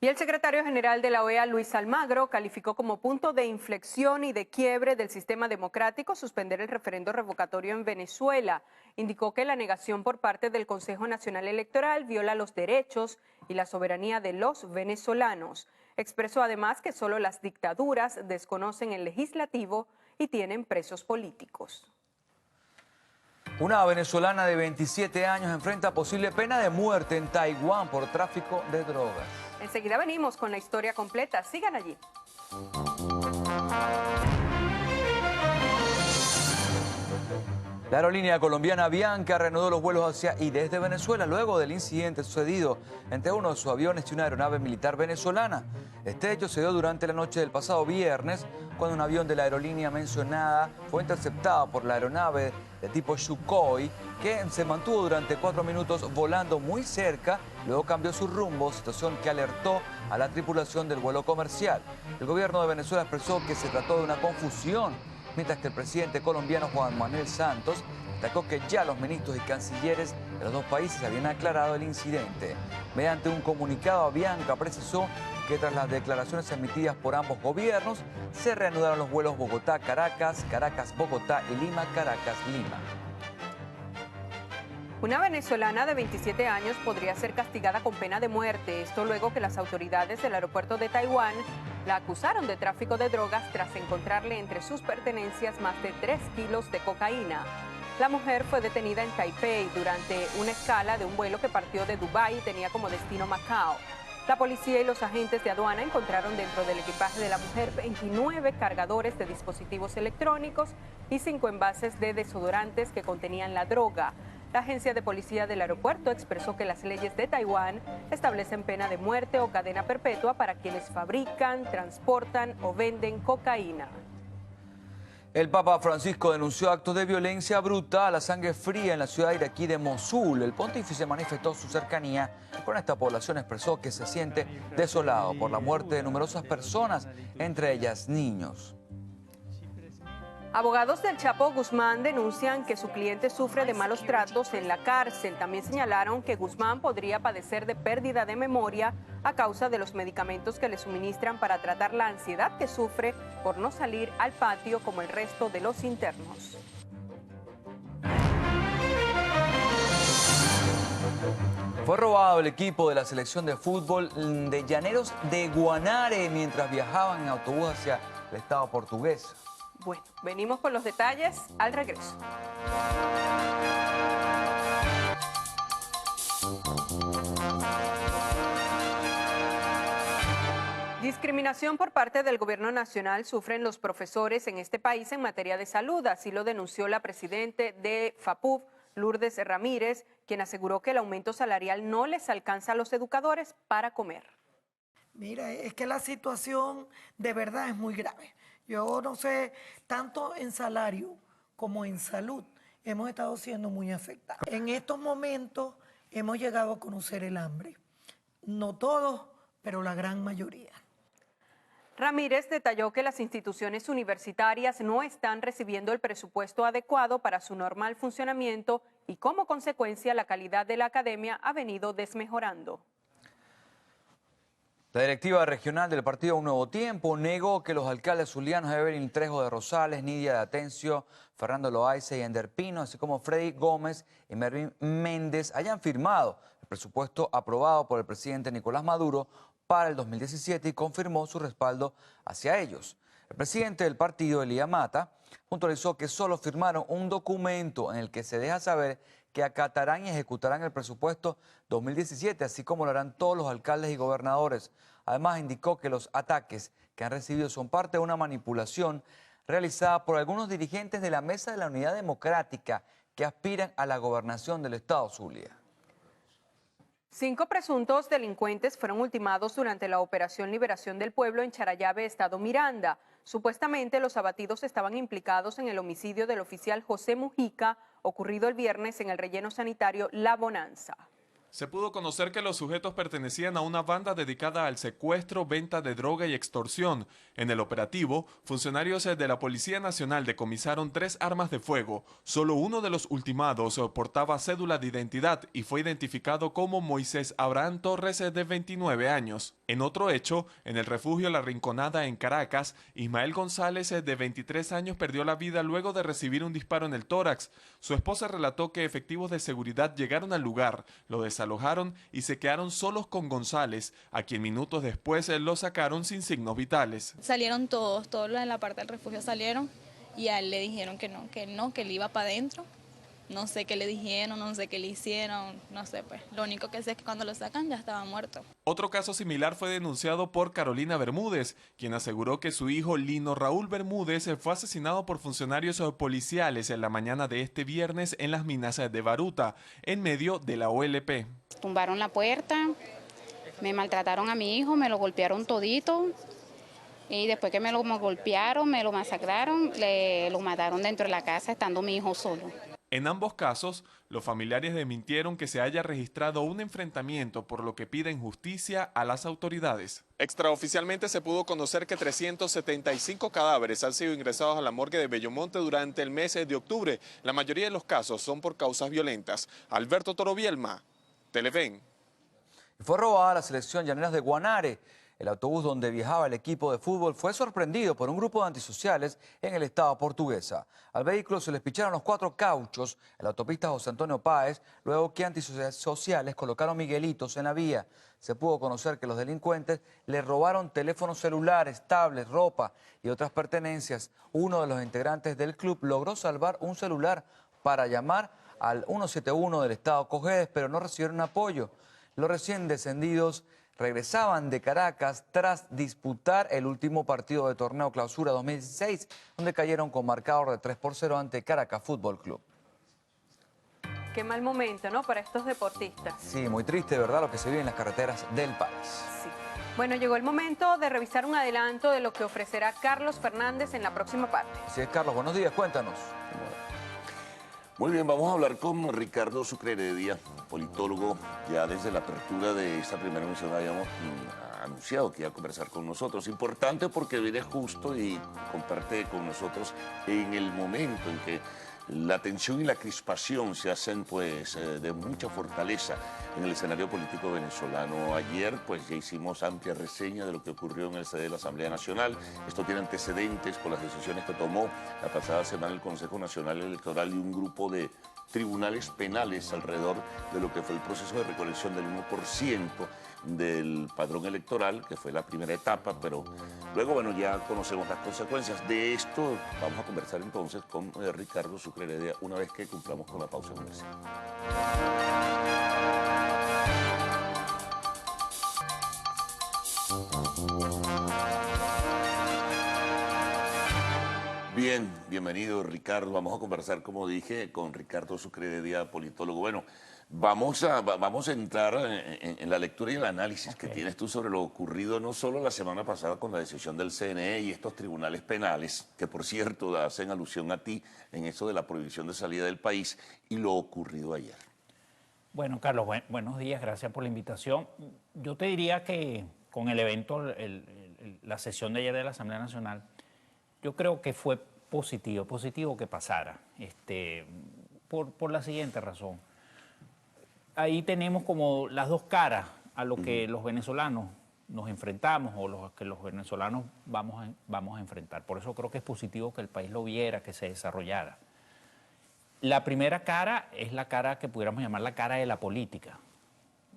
Y el secretario general de la OEA, Luis Almagro, calificó como punto de inflexión y de quiebre del sistema democrático suspender el referendo revocatorio en Venezuela. Indicó que la negación por parte del Consejo Nacional Electoral viola los derechos y la soberanía de los venezolanos. Expresó además que solo las dictaduras desconocen el legislativo y tienen presos políticos. Una venezolana de 27 años enfrenta posible pena de muerte en Taiwán por tráfico de drogas. Enseguida venimos con la historia completa. Sigan allí. La aerolínea colombiana Avianca reanudó los vuelos hacia y desde Venezuela luego del incidente sucedido entre uno de sus aviones y una aeronave militar venezolana. Este hecho se dio durante la noche del pasado viernes, cuando un avión de la aerolínea mencionada fue interceptado por la aeronave de tipo Sukhoi, que se mantuvo durante 4 minutos volando muy cerca, luego cambió su rumbo, situación que alertó a la tripulación del vuelo comercial. El gobierno de Venezuela expresó que se trató de una confusión, mientras que el presidente colombiano Juan Manuel Santos destacó que ya los ministros y cancilleres de los dos países habían aclarado el incidente. Mediante un comunicado, Avianca precisó que tras las declaraciones emitidas por ambos gobiernos, se reanudaron los vuelos Bogotá-Caracas, Caracas-Bogotá y Lima-Caracas-Lima. Una venezolana de 27 años podría ser castigada con pena de muerte. Esto luego que las autoridades del aeropuerto de Taiwán la acusaron de tráfico de drogas tras encontrarle entre sus pertenencias más de 3 kilos de cocaína. La mujer fue detenida en Taipei durante una escala de un vuelo que partió de Dubái y tenía como destino Macao. La policía y los agentes de aduana encontraron dentro del equipaje de la mujer 29 cargadores de dispositivos electrónicos y 5 envases de desodorantes que contenían la droga. La agencia de policía del aeropuerto expresó que las leyes de Taiwán establecen pena de muerte o cadena perpetua para quienes fabrican, transportan o venden cocaína. El Papa Francisco denunció actos de violencia bruta a la sangre fría en la ciudad iraquí de Mosul. El pontífice manifestó su cercanía con esta población, expresó que se siente desolado por la muerte de numerosas personas, entre ellas niños. Abogados del Chapo Guzmán denuncian que su cliente sufre de malos tratos en la cárcel. También señalaron que Guzmán podría padecer de pérdida de memoria a causa de los medicamentos que le suministran para tratar la ansiedad que sufre por no salir al patio como el resto de los internos. Fue robado el equipo de la selección de fútbol de Llaneros de Guanare mientras viajaban en autobús hacia el estado portugués. Bueno, venimos con los detalles al regreso. Discriminación por parte del gobierno nacional sufren los profesores en este país en materia de salud. Así lo denunció la presidenta de FAPUV, Lourdes Ramírez, quien aseguró que el aumento salarial no les alcanza a los educadores para comer. Mira, es que la situación de verdad es muy grave. Yo no sé, tanto en salario como en salud hemos estado siendo muy afectados. En estos momentos hemos llegado a conocer el hambre. No todos, pero la gran mayoría. Ramírez detalló que las instituciones universitarias no están recibiendo el presupuesto adecuado para su normal funcionamiento y como consecuencia la calidad de la academia ha venido desmejorando. La directiva regional del partido Un Nuevo Tiempo negó que los alcaldes zulianos Evelyn Trejo de Rosales, Nidia de Atencio, Fernando Loaiza y Ender Pino, así como Freddy Gómez y Mervin Méndez hayan firmado el presupuesto aprobado por el presidente Nicolás Maduro para el 2017 y confirmó su respaldo hacia ellos. El presidente del partido, Elías Mata, puntualizó que solo firmaron un documento en el que se deja saber que acatarán y ejecutarán el presupuesto 2017, así como lo harán todos los alcaldes y gobernadores. Además, indicó que los ataques que han recibido son parte de una manipulación realizada por algunos dirigentes de la Mesa de la Unidad Democrática que aspiran a la gobernación del estado Zulia. 5 presuntos delincuentes fueron ultimados durante la Operación Liberación del Pueblo en Charallave, estado Miranda. Supuestamente los abatidos estaban implicados en el homicidio del oficial José Mujica, ocurrido el viernes en el relleno sanitario La Bonanza. Se pudo conocer que los sujetos pertenecían a una banda dedicada al secuestro, venta de droga y extorsión. En el operativo, funcionarios de la Policía Nacional decomisaron 3 armas de fuego. Solo uno de los ultimados portaba cédula de identidad y fue identificado como Moisés Abraham Torres, de 29 años. En otro hecho, en el refugio La Rinconada en Caracas, Ismael González, de 23 años, perdió la vida luego de recibir un disparo en el tórax. Su esposa relató que efectivos de seguridad llegaron al lugar, lo desalojaron y se quedaron solos con González, a quien minutos después lo sacaron sin signos vitales. Salieron todos los de la parte del refugio salieron y a él le dijeron que no, que él iba para adentro. No sé qué le dijeron, no sé qué le hicieron, no sé pues. Lo único que sé es que cuando lo sacan ya estaba muerto. Otro caso similar fue denunciado por Carolina Bermúdez, quien aseguró que su hijo Lino Raúl Bermúdez fue asesinado por funcionarios policiales en la mañana de este viernes en las minas de Baruta, en medio de la OLP. Tumbaron la puerta, me maltrataron a mi hijo, me lo golpearon todito. Y después que me lo golpearon, me lo masacraron, lo mataron dentro de la casa estando mi hijo solo. En ambos casos, los familiares desmintieron que se haya registrado un enfrentamiento, por lo que piden justicia a las autoridades. Extraoficialmente se pudo conocer que 375 cadáveres han sido ingresados a la morgue de Bellomonte durante el mes de octubre. La mayoría de los casos son por causas violentas. Alberto Toro Bielma, Televen. Fue robada la selección Llaneras de Guanare. El autobús donde viajaba el equipo de fútbol fue sorprendido por un grupo de antisociales en el estado Portuguesa. Al vehículo se les picharon los 4 cauchos en la autopista José Antonio Páez, luego que antisociales colocaron miguelitos en la vía. Se pudo conocer que los delincuentes le robaron teléfonos celulares, tablets, ropa y otras pertenencias. Uno de los integrantes del club logró salvar un celular para llamar al 171 del estado Cojedes, pero no recibieron apoyo. Los recién descendidos regresaban de Caracas tras disputar el último partido de torneo Clausura 2016, donde cayeron con marcador de 3-0 ante Caracas Fútbol Club. Qué mal momento, ¿no?, para estos deportistas. Sí, muy triste, ¿verdad?, lo que se vive en las carreteras del país. Sí. Bueno, llegó el momento de revisar un adelanto de lo que ofrecerá Carlos Fernández en la próxima parte. Así es, Carlos, buenos días, cuéntanos. Muy bien, vamos a hablar con Ricardo Sucre Heredia, politólogo. Ya desde la apertura de esta primera emisión habíamos anunciado que iba a conversar con nosotros. Importante porque viene justo y comparte con nosotros en el momento en que la tensión y la crispación se hacen pues de mucha fortaleza en el escenario político venezolano. Ayer pues ya hicimos amplia reseña de lo que ocurrió en el sede de la Asamblea Nacional. Esto tiene antecedentes por las decisiones que tomó la pasada semana el Consejo Nacional Electoral y un grupo de tribunales penales alrededor de lo que fue el proceso de recolección del 1% del padrón electoral, que fue la primera etapa, pero luego, bueno, ya conocemos las consecuencias. De esto vamos a conversar entonces con Ricardo Sucre Heredia una vez que cumplamos con la pausa comercial. Bien, bienvenido Ricardo. Vamos a conversar, como dije, con Ricardo Sucre Heredia, politólogo. Bueno, vamos a entrar en la lectura y el análisis que tienes tú sobre lo ocurrido no solo la semana pasada con la decisión del CNE y estos tribunales penales, que por cierto hacen alusión a ti en eso de la prohibición de salida del país, y lo ocurrido ayer. Bueno, Carlos, buenos días, gracias por la invitación. Yo te diría que con el evento, la sesión de ayer de la Asamblea Nacional, yo creo que fue positivo que pasara, por la siguiente razón. Ahí tenemos como las dos caras a lo que los venezolanos nos enfrentamos o lo que los venezolanos vamos a enfrentar. Por eso creo que es positivo que el país lo viera, que se desarrollara. La primera cara es la cara que pudiéramos llamar la cara de la política.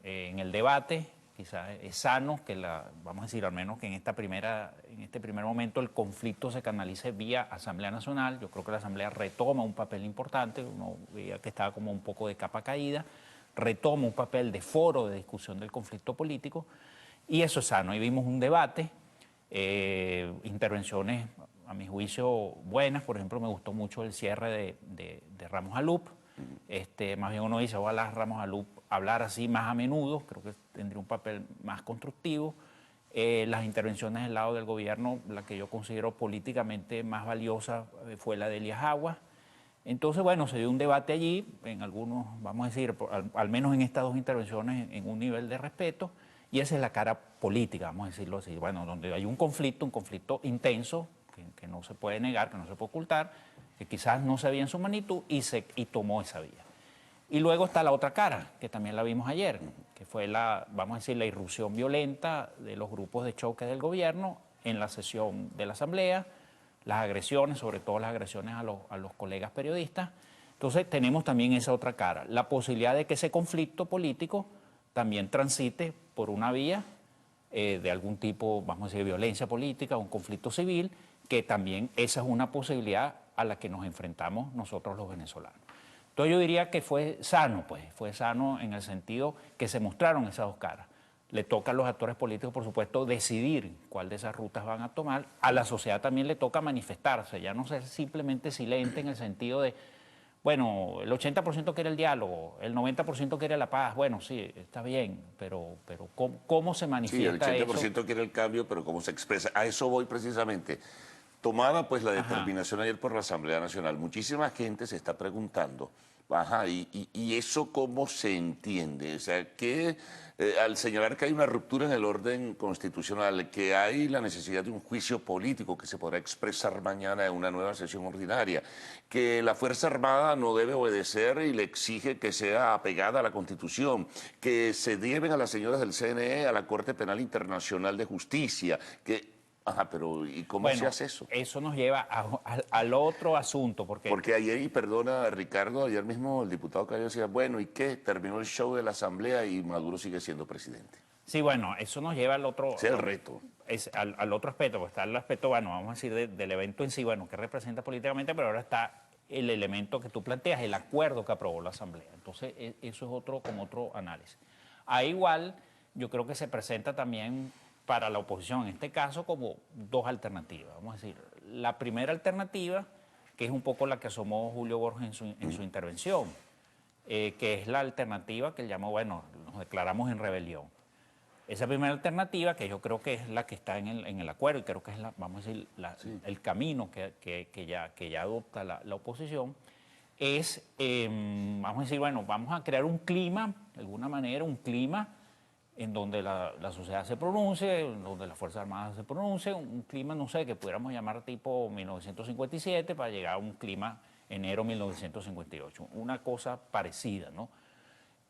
En el debate quizás es sano que vamos a decir al menos que en este primer momento el conflicto se canalice vía Asamblea Nacional. Yo creo que la Asamblea retoma un papel importante, uno veía que estaba como un poco de capa caída, retoma un papel de foro de discusión del conflicto político y eso es sano. Ahí vimos un debate, intervenciones a mi juicio buenas. Por ejemplo, me gustó mucho el cierre de Ramos Alup. Más bien uno dice, ojalá Ramos Alup hablar así más a menudo, creo que tendría un papel más constructivo. Las intervenciones del lado del gobierno, la que yo considero políticamente más valiosa fue la de Elías Aguas. Entonces, bueno, se dio un debate allí, en algunos, vamos a decir, al menos en estas dos intervenciones, en un nivel de respeto, Y esa es la cara política, vamos a decirlo así. Bueno, donde hay un conflicto intenso, que no se puede negar, que no se puede ocultar, que quizás no se veía en su magnitud y tomó esa vía. Y luego está la otra cara, que también la vimos ayer, que fue vamos a decir, la irrupción violenta de los grupos de choque del gobierno en la sesión de la Asamblea, las agresiones, sobre todo las agresiones a los colegas periodistas. Entonces tenemos también esa otra cara, la posibilidad de que ese conflicto político también transite por una vía de algún tipo, vamos a decir, de violencia política, un conflicto civil, que también esa es una posibilidad a la que nos enfrentamos nosotros los venezolanos. Entonces yo diría que fue sano, pues, fue sano en el sentido que se mostraron esas dos caras. Le toca a los actores políticos, por supuesto, decidir cuál de esas rutas van a tomar. A la sociedad también le toca manifestarse, ya no ser simplemente silente en el sentido de, bueno, el 80% quiere el diálogo, el 90% quiere la paz. Bueno, sí, está bien, pero ¿cómo se manifiesta eso? Sí, el 80% quiere el cambio, pero ¿cómo se expresa? A eso voy precisamente. Tomada pues la determinación ayer por la Asamblea Nacional, muchísima gente se está preguntando, ¿y eso cómo se entiende? O sea, que al señalar que hay una ruptura en el orden constitucional, que hay la necesidad de un juicio político que se podrá expresar mañana en una nueva sesión ordinaria, que la Fuerza Armada no debe obedecer y le exige que sea apegada a la Constitución, que se lleven a las señoras del CNE a la Corte Penal Internacional de Justicia, que... pero ¿y cómo se hace eso? Eso nos lleva al otro asunto. Porque ayer, y perdona Ricardo, ayer mismo el diputado Cayo decía, bueno, ¿y qué? Terminó el show de la Asamblea y Maduro sigue siendo presidente. Sí, bueno, eso nos lleva al otro... Ese es el reto. Al otro aspecto, pues está el aspecto, bueno, vamos a decir, del evento en sí, bueno, que representa políticamente, pero ahora está el elemento que tú planteas, el acuerdo que aprobó la Asamblea. Entonces, eso es como otro análisis. Ahí igual, yo creo que se presenta también para la oposición, en este caso, como dos alternativas. Vamos a decir, la primera alternativa, que es un poco la que asomó Julio Borges en su intervención, que es la alternativa que él llamó, bueno, nos declaramos en rebelión. Esa primera alternativa, que yo creo que es la que está en el acuerdo, y creo que es, vamos a decir, el camino que ya adopta la oposición, es, vamos a decir, bueno, vamos a crear un clima, de alguna manera, un clima en donde la sociedad se pronuncie, en donde las Fuerzas Armadas se pronuncien, un clima, no sé, que pudiéramos llamar tipo 1957 para llegar a un clima enero 1958, una cosa parecida, ¿no?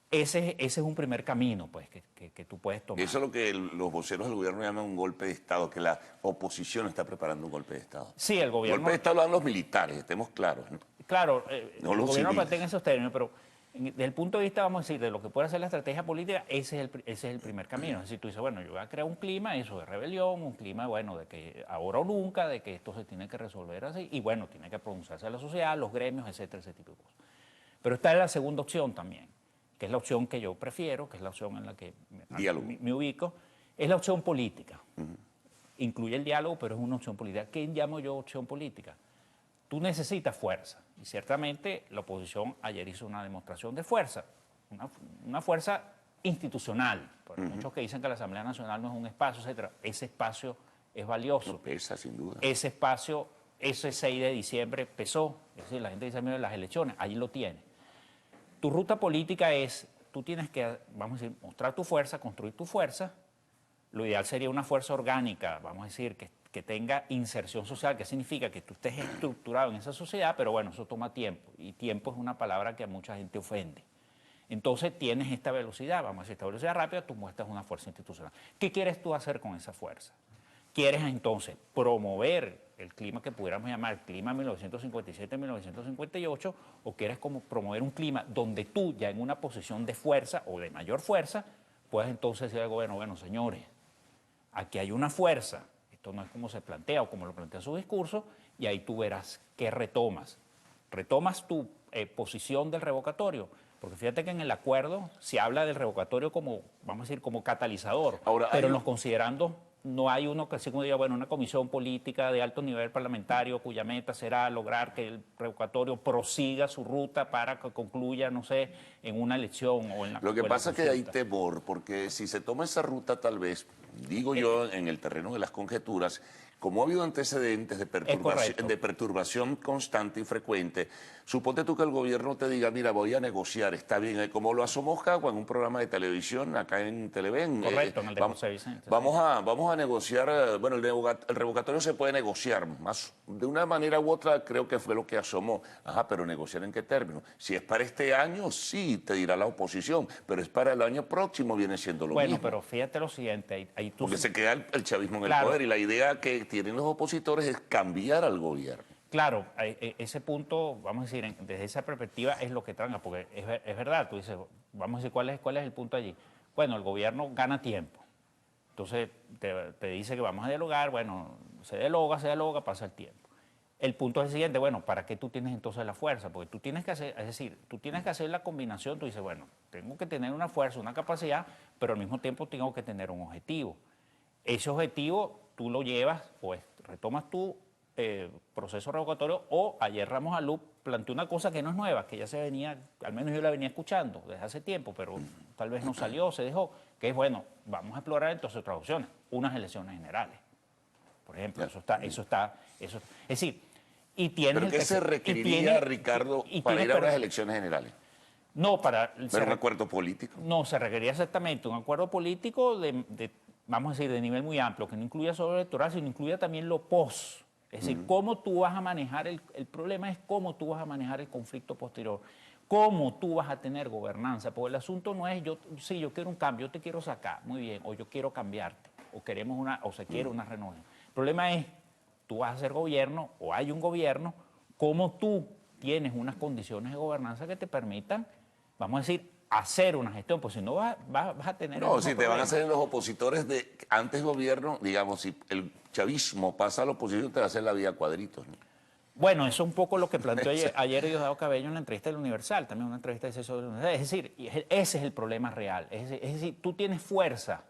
Ese es un primer camino, pues, que tú puedes tomar. Eso es lo que los voceros del gobierno llaman un golpe de Estado, que la oposición está preparando un golpe de Estado. Sí, el gobierno... Golpe de Estado lo dan los militares, estemos claros, ¿no? Claro, no el los gobierno civiles. plantea en esos términos, pero desde el punto de vista, vamos a decir, de lo que puede hacer la estrategia política, ese es el primer camino. Es decir, tú dices, bueno, yo voy a crear un clima, eso de rebelión, un clima, bueno, de que ahora o nunca, de que esto se tiene que resolver así, y bueno, tiene que pronunciarse la sociedad, los gremios, etcétera, ese tipo de cosas. Pero está la segunda opción también, que es la opción que yo prefiero, que es la opción en la que me ubico, es la opción política. Incluye el diálogo, pero es una opción política. ¿Qué llamo yo opción política? Tú necesitas fuerza, y ciertamente la oposición ayer hizo una demostración de fuerza, una fuerza institucional. Porque muchos que dicen que la Asamblea Nacional no es un espacio, etcétera. Ese espacio es valioso. No pesa, sin duda. Ese espacio, ese 6 de diciembre pesó. Es decir, la gente dice, mira, las elecciones, allí lo tiene. Tu ruta política es, tú tienes que, vamos a decir, mostrar tu fuerza, construir tu fuerza. Lo ideal sería una fuerza orgánica, vamos a decir, que tenga inserción social, que significa que tú estés estructurado en esa sociedad, pero bueno, eso toma tiempo, y tiempo es una palabra que a mucha gente ofende. Entonces tienes esta velocidad, vamos a decir, esta velocidad rápida, tú muestras una fuerza institucional. ¿Qué quieres tú hacer con esa fuerza? ¿Quieres entonces promover el clima que pudiéramos llamar clima 1957-1958, o quieres como promover un clima donde tú, ya en una posición de fuerza o de mayor fuerza, puedas entonces decir al gobierno, bueno, señores, aquí hay una fuerza, esto no es como se plantea o como lo plantea su discurso, y ahí tú verás qué retomas. Retomas tu posición del revocatorio, porque fíjate que en el acuerdo se habla del revocatorio como, vamos a decir, como catalizador, pero en los considerandos no hay uno que, así como diga, bueno, una comisión política de alto nivel parlamentario cuya meta será lograr que el revocatorio prosiga su ruta para que concluya, no sé, en una elección o en la... Lo que pasa es que hay temor, porque si se toma esa ruta tal vez, digo yo, en el terreno de las conjeturas, como ha habido antecedentes de perturbación constante y frecuente, suponte tú que el gobierno te diga, mira, voy a negociar, está bien, como lo asomó Jagua en un programa de televisión acá en Televen. Correcto, en el de José Vicente. Vamos a negociar, bueno, el revocatorio se puede negociar, más de una manera u otra creo que fue lo que asomó. Ajá, pero negociar en qué término. Si es para este año, sí, te dirá la oposición, pero es para el año próximo, viene siendo lo mismo. Bueno, pero fíjate lo siguiente, ahí tú... Porque se queda el chavismo en el poder y la idea que tienen los opositores es cambiar al gobierno. Claro, ese punto, vamos a decir, desde esa perspectiva es lo que tranca, porque es verdad, tú dices, vamos a decir, ¿cuál es el punto allí? Bueno, el gobierno gana tiempo, entonces te dice que vamos a dialogar, bueno, se dialoga, pasa el tiempo. El punto es el siguiente, bueno, ¿para qué tú tienes entonces la fuerza? Porque tú tienes que hacer, es decir, tú tienes que hacer la combinación, tú dices, bueno, tengo que tener una fuerza, una capacidad, pero al mismo tiempo tengo que tener un objetivo. Ese objetivo tú lo llevas, pues retomas tu proceso revocatorio, o ayer Ramos Alú planteó una cosa que no es nueva, que ya se venía, al menos yo la venía escuchando desde hace tiempo, pero tal vez no salió, se dejó, que es, bueno, vamos a explorar entonces otras opciones, unas elecciones generales. Por ejemplo, eso está. Es decir, y tienes... ¿Pero qué se requeriría, Ricardo, para ir a unas elecciones generales? No, para... ¿Pero un acuerdo político? No, se requería exactamente un acuerdo político vamos a decir, de nivel muy amplio, que no incluya solo lo electoral, sino incluya también lo post. Es decir, cómo tú vas a manejar, el problema es cómo tú vas a manejar el conflicto posterior, cómo tú vas a tener gobernanza, porque el asunto no es, yo quiero un cambio, yo te quiero sacar, muy bien, o yo quiero cambiarte, o se quiere una renovación. El problema es, tú vas a hacer gobierno, o hay un gobierno, cómo tú tienes unas condiciones de gobernanza que te permitan, vamos a decir, hacer una gestión, pues si no vas a tener... No, si te van a hacer los opositores de antes gobierno, digamos, si el chavismo pasa a la oposición, te va a hacer la vida a cuadritos, ¿no? Bueno, eso es un poco lo que planteó ayer Diosdado Cabello en la entrevista del Universal, también una entrevista de César del Universal. Es decir, ese es el problema real. Es decir, tú tienes fuerza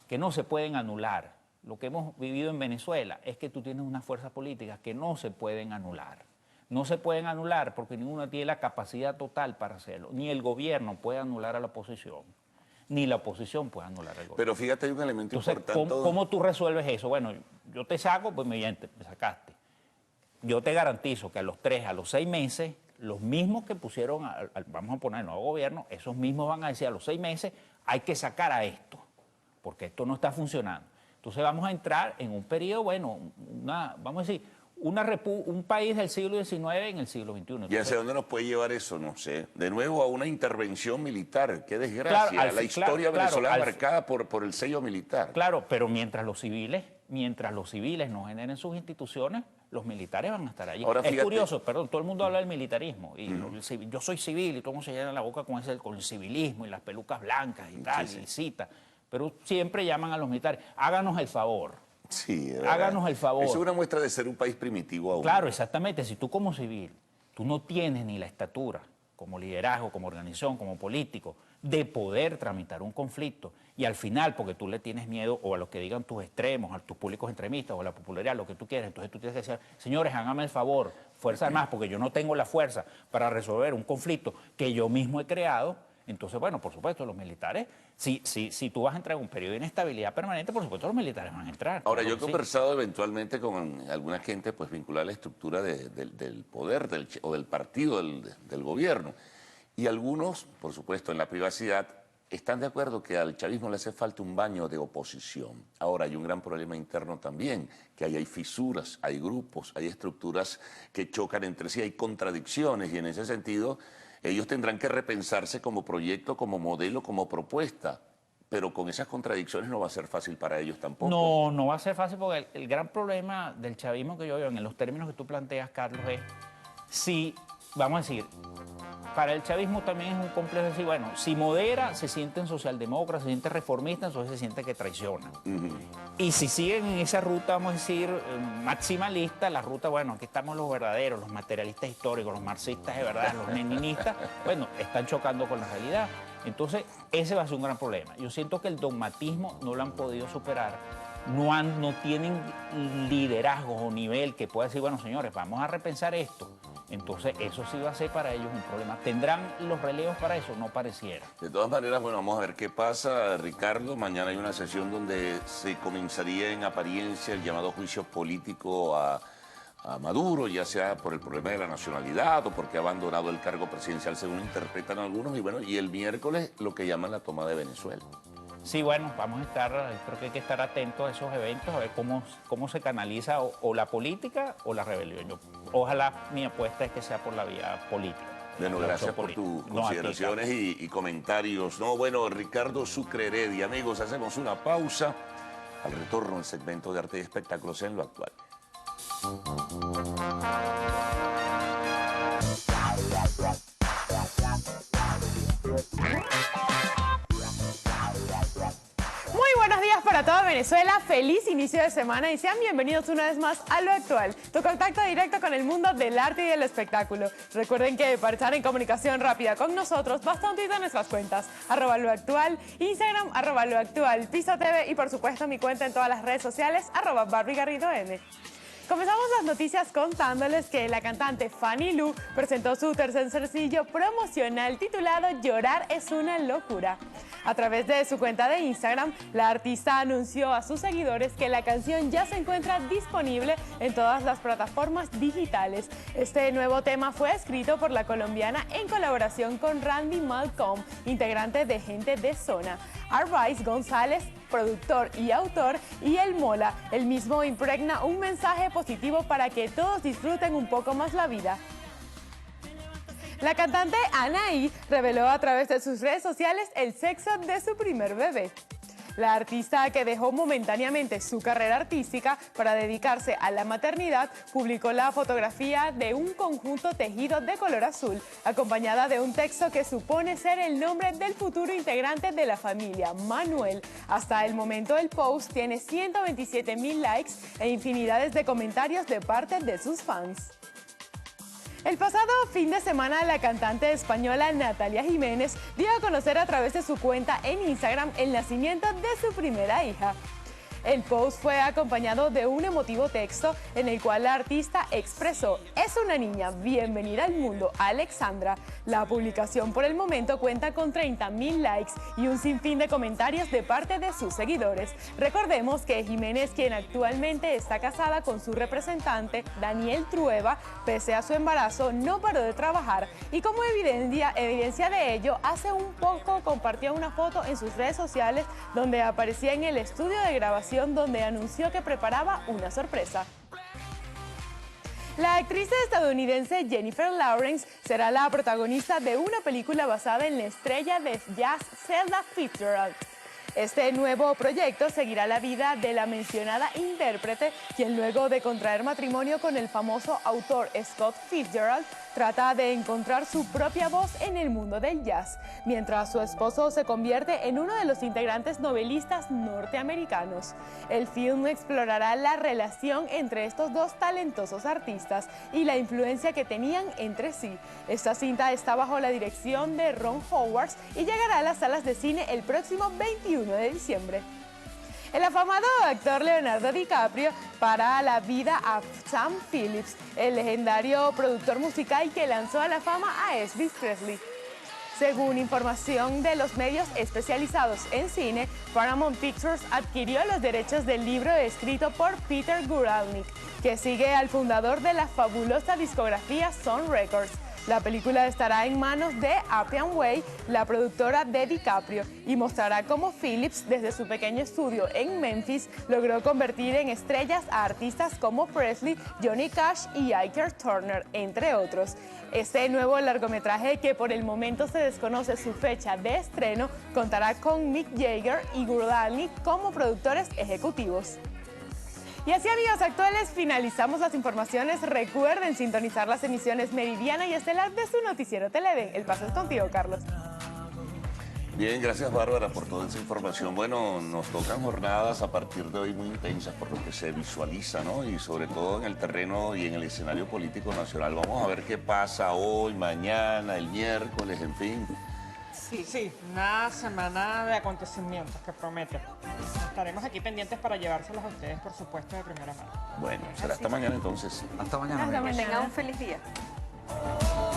que no se pueden anular. Lo que hemos vivido en Venezuela es que tú tienes unas fuerzas políticas que no se pueden anular. No se pueden anular porque ninguno tiene la capacidad total para hacerlo. Ni el gobierno puede anular a la oposición, ni la oposición puede anular al gobierno. Pero fíjate, hay un elemento importante. ¿Cómo tú resuelves eso? Bueno, yo te saco, pues me sacaste. Yo te garantizo que a los 3, a los 6 meses, los mismos que pusieron, vamos a poner el nuevo gobierno, esos mismos van a decir a los 6 meses, hay que sacar a esto, porque esto no está funcionando. Entonces vamos a entrar en un periodo, bueno, vamos a decir, un país del siglo XIX en el siglo XXI. Entonces, ¿y hacia dónde nos puede llevar eso? No sé. De nuevo a una intervención militar. ¡Qué desgracia! Claro, la historia venezolana marcada por el sello militar. Claro, pero mientras los civiles no generen sus instituciones, los militares van a estar allí. Ahora, es curioso, perdón, todo el mundo habla del militarismo. Y yo soy civil y todo el mundo se llena la boca con el civilismo y las pelucas blancas y tal, y cita. Pero siempre llaman a los militares. Háganos el favor. Sí, háganos el favor. Es una muestra de ser un país primitivo aún. Claro, exactamente. Si tú como civil, tú no tienes ni la estatura, como liderazgo, como organización, como político, de poder tramitar un conflicto, y al final, porque tú le tienes miedo o a lo que digan tus extremos, a tus públicos extremistas o a la popularidad, lo que tú quieras, entonces tú tienes que decir, señores, háganme el favor, Fuerzas Armadas, porque yo no tengo la fuerza para resolver un conflicto que yo mismo he creado. Entonces, bueno, por supuesto, los militares, si tú vas a entrar en un periodo de inestabilidad permanente, por supuesto los militares van a entrar. Ahora, yo he conversado eventualmente con alguna gente pues vinculada a la estructura del poder o del partido del gobierno. Y algunos, por supuesto, en la privacidad, están de acuerdo que al chavismo le hace falta un baño de oposición. Ahora, hay un gran problema interno también, que hay fisuras, hay grupos, hay estructuras que chocan entre sí, hay contradicciones, y en ese sentido ellos tendrán que repensarse como proyecto, como modelo, como propuesta. Pero con esas contradicciones no va a ser fácil para ellos tampoco. No va a ser fácil porque el gran problema del chavismo que yo veo en los términos que tú planteas, Carlos, es si, vamos a decir, para el chavismo también es un complejo decir, bueno, si modera, se sienten socialdemócratas, se sienten reformistas, entonces se siente que traicionan. Y si siguen en esa ruta, vamos a decir, maximalista, la ruta, bueno, aquí estamos los verdaderos, los materialistas históricos, los marxistas de verdad, los leninistas, bueno, están chocando con la realidad. Entonces, ese va a ser un gran problema. Yo siento que el dogmatismo no lo han podido superar. No tienen liderazgo o nivel que pueda decir, bueno, señores, vamos a repensar esto. Entonces, eso sí va a ser para ellos un problema. ¿Tendrán los relevos para eso? No pareciera. De todas maneras, bueno, vamos a ver qué pasa, Ricardo. Mañana hay una sesión donde se comenzaría en apariencia el llamado juicio político a Maduro, ya sea por el problema de la nacionalidad o porque ha abandonado el cargo presidencial, según interpretan algunos. Y bueno, y el miércoles lo que llaman la toma de Venezuela. Sí, bueno, vamos a estar, creo que hay que estar atentos a esos eventos, a ver cómo se canaliza o la política o la rebelión. Ojalá mi apuesta es que sea por la vía política. Bueno, gracias por tus consideraciones y comentarios. No, bueno, Ricardo Sucre Heredia. Amigos, hacemos una pausa. Al retorno del segmento de arte y espectáculos en Lo Actual. Muy buenos días para toda Venezuela, feliz inicio de semana y sean bienvenidos una vez más a Lo Actual, tu contacto directo con el mundo del arte y del espectáculo. Recuerden que para estar en comunicación rápida con nosotros, basta un tuit en nuestras cuentas, @loactual, Instagram, @loactual, Piso TV y por supuesto mi cuenta en todas las redes sociales, @BarbieGarridoN. Comenzamos las noticias contándoles que la cantante Fanny Lu presentó su tercer sencillo promocional titulado Llorar es una locura. A través de su cuenta de Instagram, la artista anunció a sus seguidores que la canción ya se encuentra disponible en todas las plataformas digitales. Este nuevo tema fue escrito por la colombiana en colaboración con Randy Malcolm, integrante de Gente de Zona, Arvice González, productor y autor, y El Mola. El mismo impregna un mensaje positivo para que todos disfruten un poco más la vida. La cantante Anaí reveló a través de sus redes sociales el sexo de su primer bebé. La artista, que dejó momentáneamente su carrera artística para dedicarse a la maternidad, publicó la fotografía de un conjunto tejido de color azul, acompañada de un texto que supone ser el nombre del futuro integrante de la familia, Manuel. Hasta el momento el post tiene 127,000 likes e infinidades de comentarios de parte de sus fans. El pasado fin de semana, la cantante española Natalia Jiménez dio a conocer a través de su cuenta en Instagram el nacimiento de su primera hija. El post fue acompañado de un emotivo texto en el cual la artista expresó: "Es una niña, bienvenida al mundo, Alexandra". La publicación por el momento cuenta con 30,000 likes y un sinfín de comentarios de parte de sus seguidores. Recordemos que Jiménez, quien actualmente está casada con su representante, Daniel Trueba, pese a su embarazo, no paró de trabajar y como evidencia de ello, hace un poco compartió una foto en sus redes sociales donde aparecía en el estudio de grabación donde anunció que preparaba una sorpresa. La actriz estadounidense Jennifer Lawrence será la protagonista de una película basada en la estrella de jazz Zelda Fitzgerald. Este nuevo proyecto seguirá la vida de la mencionada intérprete, quien luego de contraer matrimonio con el famoso autor Scott Fitzgerald, trata de encontrar su propia voz en el mundo del jazz, mientras su esposo se convierte en uno de los integrantes novelistas norteamericanos. El film explorará la relación entre estos dos talentosos artistas y la influencia que tenían entre sí. Esta cinta está bajo la dirección de Ron Howard y llegará a las salas de cine el próximo 21 de diciembre. El afamado actor Leonardo DiCaprio para la vida a Sam Phillips, el legendario productor musical que lanzó a la fama a Elvis Presley. Según información de los medios especializados en cine, Paramount Pictures adquirió los derechos del libro escrito por Peter Guralnick, que sigue al fundador de la fabulosa discografía Sun Records. La película estará en manos de Appian Way, la productora de DiCaprio, y mostrará cómo Phillips, desde su pequeño estudio en Memphis, logró convertir en estrellas a artistas como Presley, Johnny Cash y Ike Turner, entre otros. Este nuevo largometraje, que por el momento se desconoce su fecha de estreno, contará con Mick Jagger y Guralnick como productores ejecutivos. Y así, amigos actuales, finalizamos las informaciones. Recuerden sintonizar las emisiones Meridiana y Estelar de su noticiero Televen. El paso es contigo, Carlos. Bien, gracias, Bárbara, por toda esa información. Bueno, nos tocan jornadas a partir de hoy muy intensas por lo que se visualiza, ¿no? Y sobre todo en el terreno y en el escenario político nacional. Vamos a ver qué pasa hoy, mañana, el miércoles, en fin. Sí, una semana de acontecimientos que promete. Estaremos aquí pendientes para llevárselos a ustedes, por supuesto, de primera mano. Bueno, será hasta mañana entonces. Hasta mañana. Tengan un feliz día. oh,